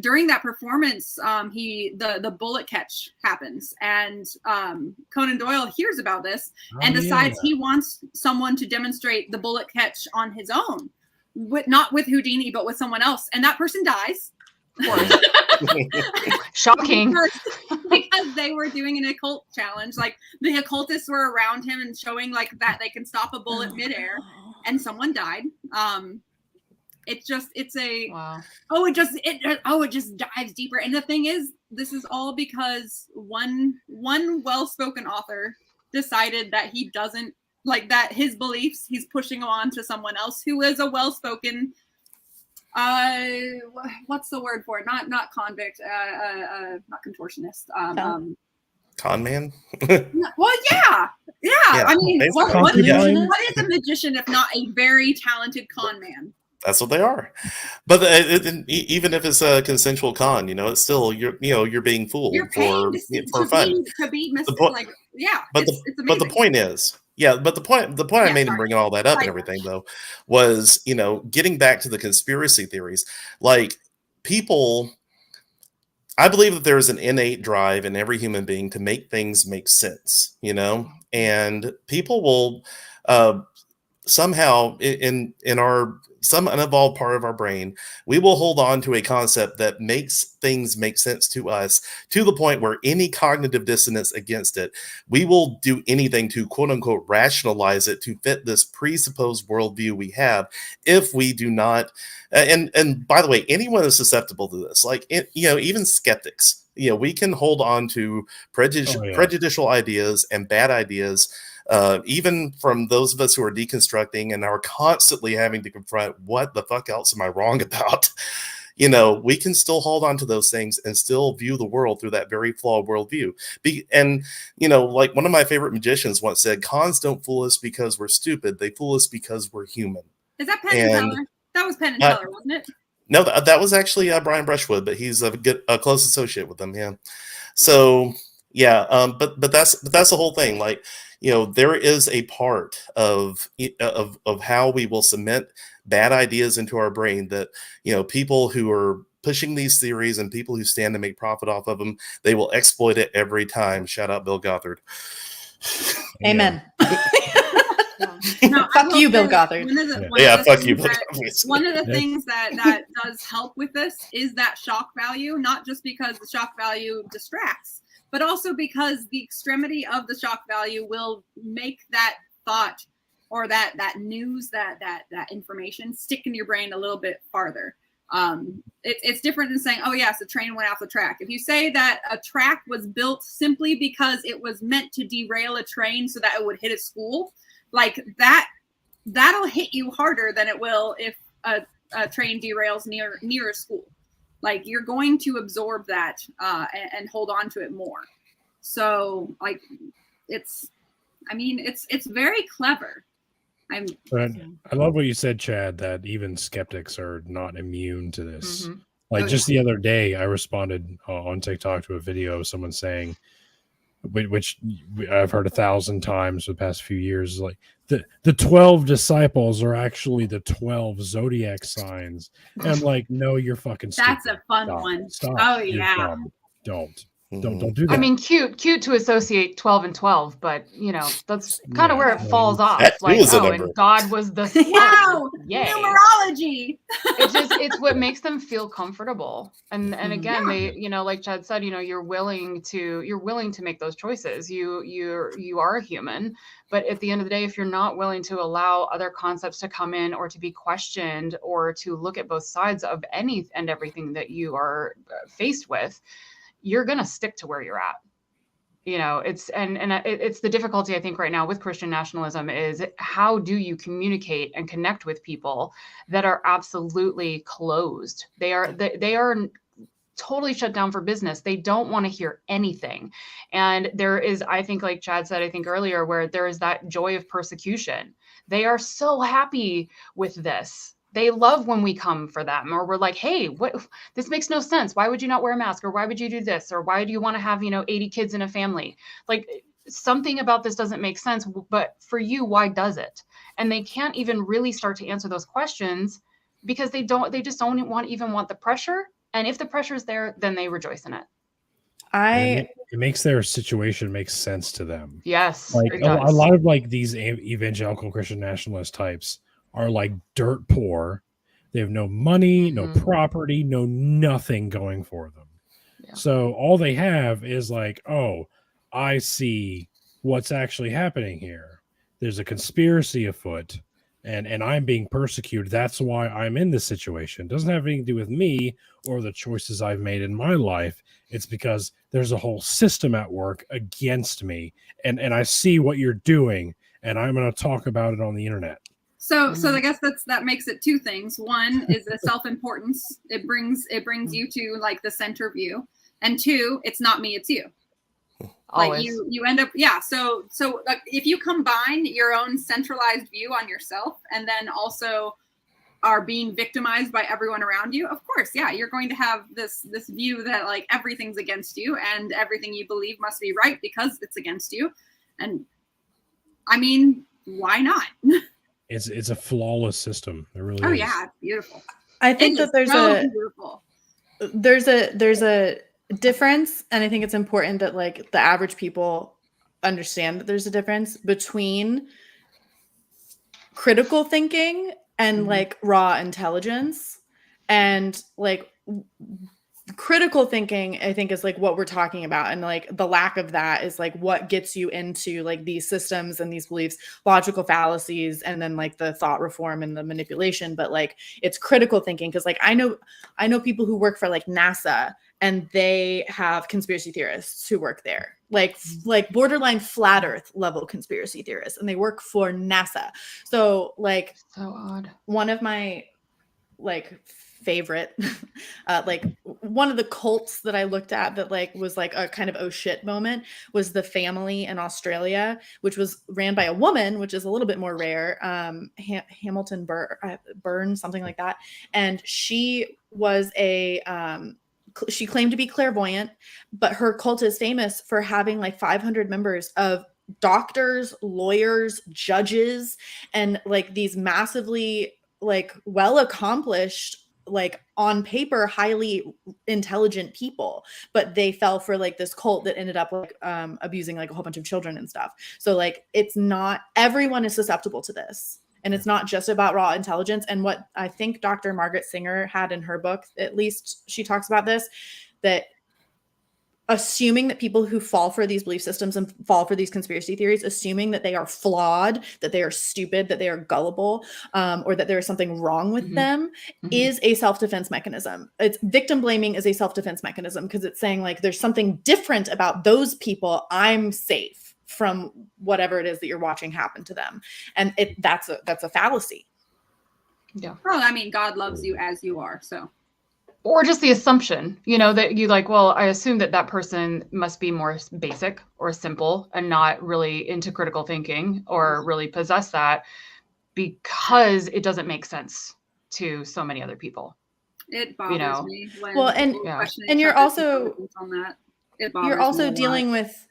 during that performance, the bullet catch happens, and Conan Doyle hears about this and decides he wants someone to demonstrate the bullet catch on his own, not with Houdini, but with someone else, and that person dies. Shocking. Because they were doing an occult challenge, like the occultists were around him and showing like that they can stop a bullet midair, and someone died. It just dives deeper. And the thing is, this is all because one well-spoken author decided that he doesn't like that his beliefs he's pushing on to someone else who is a well-spoken what's the word for it? Not convict, not contortionist. Conman. Well, yeah. I mean, what is a magician if not a very talented con man? That's what they are. But even if it's a consensual con, it's still you're being fooled. You're for fun. To be But the point is, I made in bringing all that up and everything though was getting back to the conspiracy theories. Like people, I believe that there is an innate drive in every human being to make things make sense. And people will somehow in some unevolved part of our brain, we will hold on to a concept that makes things make sense to us to the point where any cognitive dissonance against it, we will do anything to quote unquote rationalize it to fit this presupposed worldview we have. If we do not, and by the way, anyone is susceptible to this, like, even skeptics, we can hold on to prejudicial ideas and bad ideas. Even from those of us who are deconstructing and are constantly having to confront what the fuck else am I wrong about, we can still hold on to those things and still view the world through that very flawed worldview. Like one of my favorite magicians once said, cons don't fool us because we're stupid. They fool us because we're human. Is that Penn and Teller? That was Penn and Teller, wasn't it? No, that was actually Brian Brushwood, but he's a close associate with them. Yeah. So but that's the whole thing. Like, there is a part of how we will cement bad ideas into our brain that, people who are pushing these theories and people who stand to make profit off of them, they will exploit it every time. Shout out Bill Gothard. Amen. Fuck you, Bill Gothard. Fuck you, Bill Gothard. One of the things that does help with this is that shock value, not just because the shock value distracts, but also because the extremity of the shock value will make that thought or that news, that information stick in your brain a little bit farther. It's different than saying, oh yes, the train went off the track. If you say that a track was built simply because it was meant to derail a train so that it would hit a school, like that'll hit you harder than it will if a train derails near a school. Like you're going to absorb that and hold on to it more. So like it's very clever. But I love what you said, Chad, that even skeptics are not immune to this. Like just the other day, I responded on TikTok to a video of someone saying, which I've heard 1,000 times for the past few years, like the 12 disciples are actually the 12 zodiac signs. And I'm like, no, you're fucking stupid. That's a fun Stop. one. Stop. Oh, You're yeah. dumb. Don't do that. I mean, cute to associate 12 and 12, but that's kind of where it falls off. That Like, is a oh, number. and God was the sun. Wow, Yay. numerology. It's what makes them feel comfortable. And again, Yeah. they, like Chad said, you're willing to make those choices. You are a human, but at the end of the day, if you're not willing to allow other concepts to come in or to be questioned or to look at both sides of any and everything that you are faced with, you're going to stick to where you're at. It's the difficulty, I think, right now with Christian nationalism is how do you communicate and connect with people that are absolutely closed? They are totally shut down for business. They don't want to hear anything. And there is, I think, like Chad said, I think earlier, where there is that joy of persecution. They are so happy with this. They love when we come for them, or we're like, hey, this makes no sense. Why would you not wear a mask? Or why would you do this? Or why do you want to have, 80 kids in a family? Like, something about this doesn't make sense, but for you, why does it? And they can't even really start to answer those questions because they just don't want the pressure. And if the pressure is there, then they rejoice in it. It makes their situation make sense to them. Yes. Like a lot of like these evangelical Christian nationalist types are like dirt poor. They have no money, no property, no nothing going for them. Yeah. So all they have is like, oh, I see what's actually happening here. There's a conspiracy afoot and I'm being persecuted. That's why I'm in this situation. It doesn't have anything to do with me or the choices I've made in my life. It's because there's a whole system at work against me. And I see what you're doing and I'm going to talk about it on the internet. So I guess that makes it two things. One is the self-importance. It brings you to like the center view, and two, it's not me, it's you. Always. Like you end up, yeah. So like, if you combine your own centralized view on yourself, and then also are being victimized by everyone around you, of course, yeah, you're going to have this view that like everything's against you, and everything you believe must be right because it's against you. And I mean, why not? It's a flawless system. It really is. Oh yeah, it's beautiful. I think that there's a difference, and I think it's important that like the average people understand that there's a difference between critical thinking and like raw intelligence. And like critical thinking, I think, is like what we're talking about, and like the lack of that is like what gets you into like these systems and these beliefs, logical fallacies, and then like the thought reform and the manipulation. But like it's critical thinking, because like I know people who work for like NASA, and they have conspiracy theorists who work there, like borderline flat earth level conspiracy theorists, and they work for NASA. So like, so odd. One of my like favorite like one of the cults that I looked at that like was like a kind of oh shit moment was the family in Australia, which was ran by a woman, which is a little bit more rare, Hamilton Byrne, something like that. And she was she claimed to be clairvoyant, but her cult is famous for having like 500 members of doctors, lawyers, judges, and like these massively like well accomplished, like on paper highly intelligent people, but they fell for like this cult that ended up like abusing like a whole bunch of children and stuff. So like it's not everyone is susceptible to this, and it's not just about raw intelligence. And what I think Dr. Margaret Singer had in her book, at least she talks about this, that assuming that people who fall for these belief systems and fall for these conspiracy theories, assuming that they are flawed, that they are stupid, that they are gullible, or that there is something wrong with them, is a self-defense mechanism. It's victim blaming is a self-defense mechanism, because it's saying like, there's something different about those people. I'm safe from whatever it is that you're watching happen to them. And that's a fallacy. Yeah. Well, I mean, God loves you as you are, so. Or just the assumption, that you like, well, I assume that person must be more basic or simple and not really into critical thinking or really possess that, because it doesn't make sense to so many other people. It bothers know. me when Well, and- people Yeah. question and each you're other's also- intelligence on that. It bothers You're me also a lot. dealing with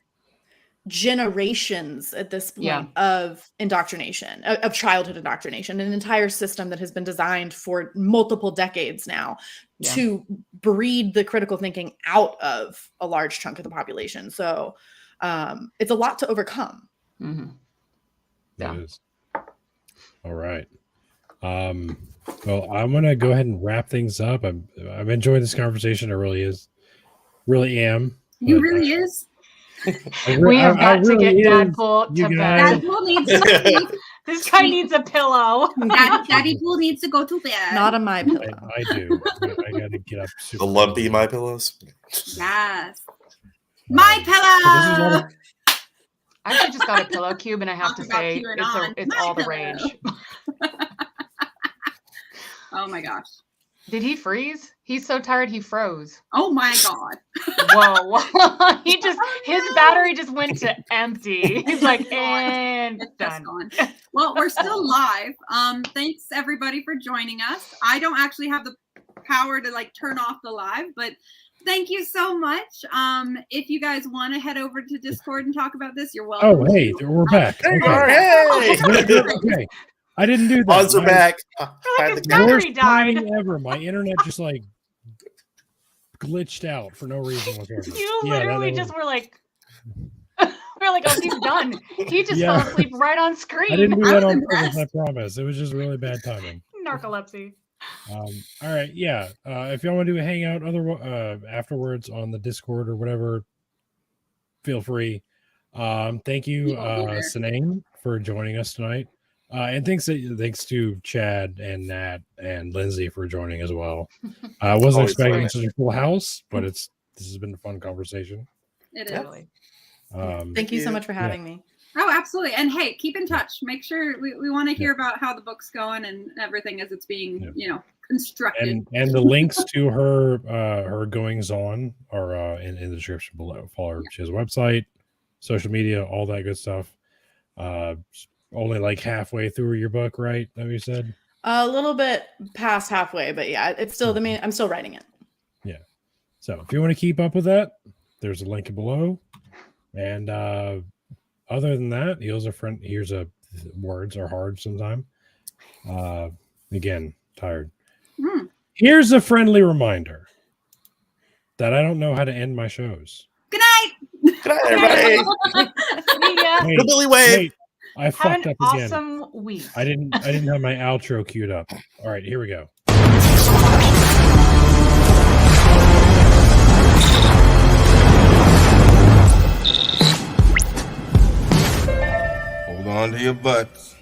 generations at this point Yeah. of indoctrination, of childhood indoctrination, an entire system that has been designed for multiple decades now Yeah. to breed the critical thinking out of a large chunk of the population. So it's a lot to overcome. hmm Yeah. It is. All right. Well, I'm gonna go ahead and wrap things up. I'm enjoying this conversation. I really am. You but, really is. We have got to really get is, Dadpool you to guys. bed. Dadpool needs to sleep. This guy needs a pillow. Daddy Pool needs to go to bed. Not on my pillow. I do. I gotta get up. The super lumpy early. my pillows. Yes. My So this is pillow. what I actually just got a pillow cube, and I have to Talk about say QAnon. it's My all the pillow. rage. Oh my gosh. Did he freeze? He's so tired he froze. Oh my god. Whoa. His no. battery just went to empty. He's like, It's gone. and It's just done. gone. Well, we're still live. Thanks everybody for joining us. I don't actually have the power to like turn off the live, but thank you so much. If you guys want to head over to Discord and talk about this, you're welcome. Oh, hey, to. we're back. Hey! Okay. Okay. I didn't do that. Odds are My back. like Hide his the battery camera. worst died. timing ever. My internet just like glitched out for no reason whatsoever. You Yeah, literally that just were like, we're like, oh, he's done. He just Yeah. fell asleep right on screen. I didn't do I that was on purpose, I impressed. promise. It was just really bad timing. Narcolepsy. All right, yeah. If y'all want to do a hangout afterwards on the Discord or whatever, feel free. Thank you, We will be there. Cynane, for joining us tonight. And thanks to Chad and Nat and Lindsay for joining as well. I wasn't Always expecting fun. such a full house, but this has been a fun conversation. It is. Totally. Thank you so you. much for having me. Oh, absolutely. And hey, keep in touch. Make sure we want to hear about how the book's going and everything as it's being, constructed. And the links to her goings on are in the description below. Follow her. She has a website, social media, all that good stuff. Only like halfway through your book, right? That what you said? A little bit past halfway, but yeah, it's still the main. I'm still writing it. So if you want to keep up with that, there's a link below. And other than that, words are hard sometimes. Again, tired. Hmm. Here's a friendly reminder that I don't know how to end my shows. Good night. Good night, everybody. Yeah. Wait, The Billy Wave. wait, I Have fucked an up again. awesome week. I didn't have my outro queued up. All right, here we go. Hold on to your butts.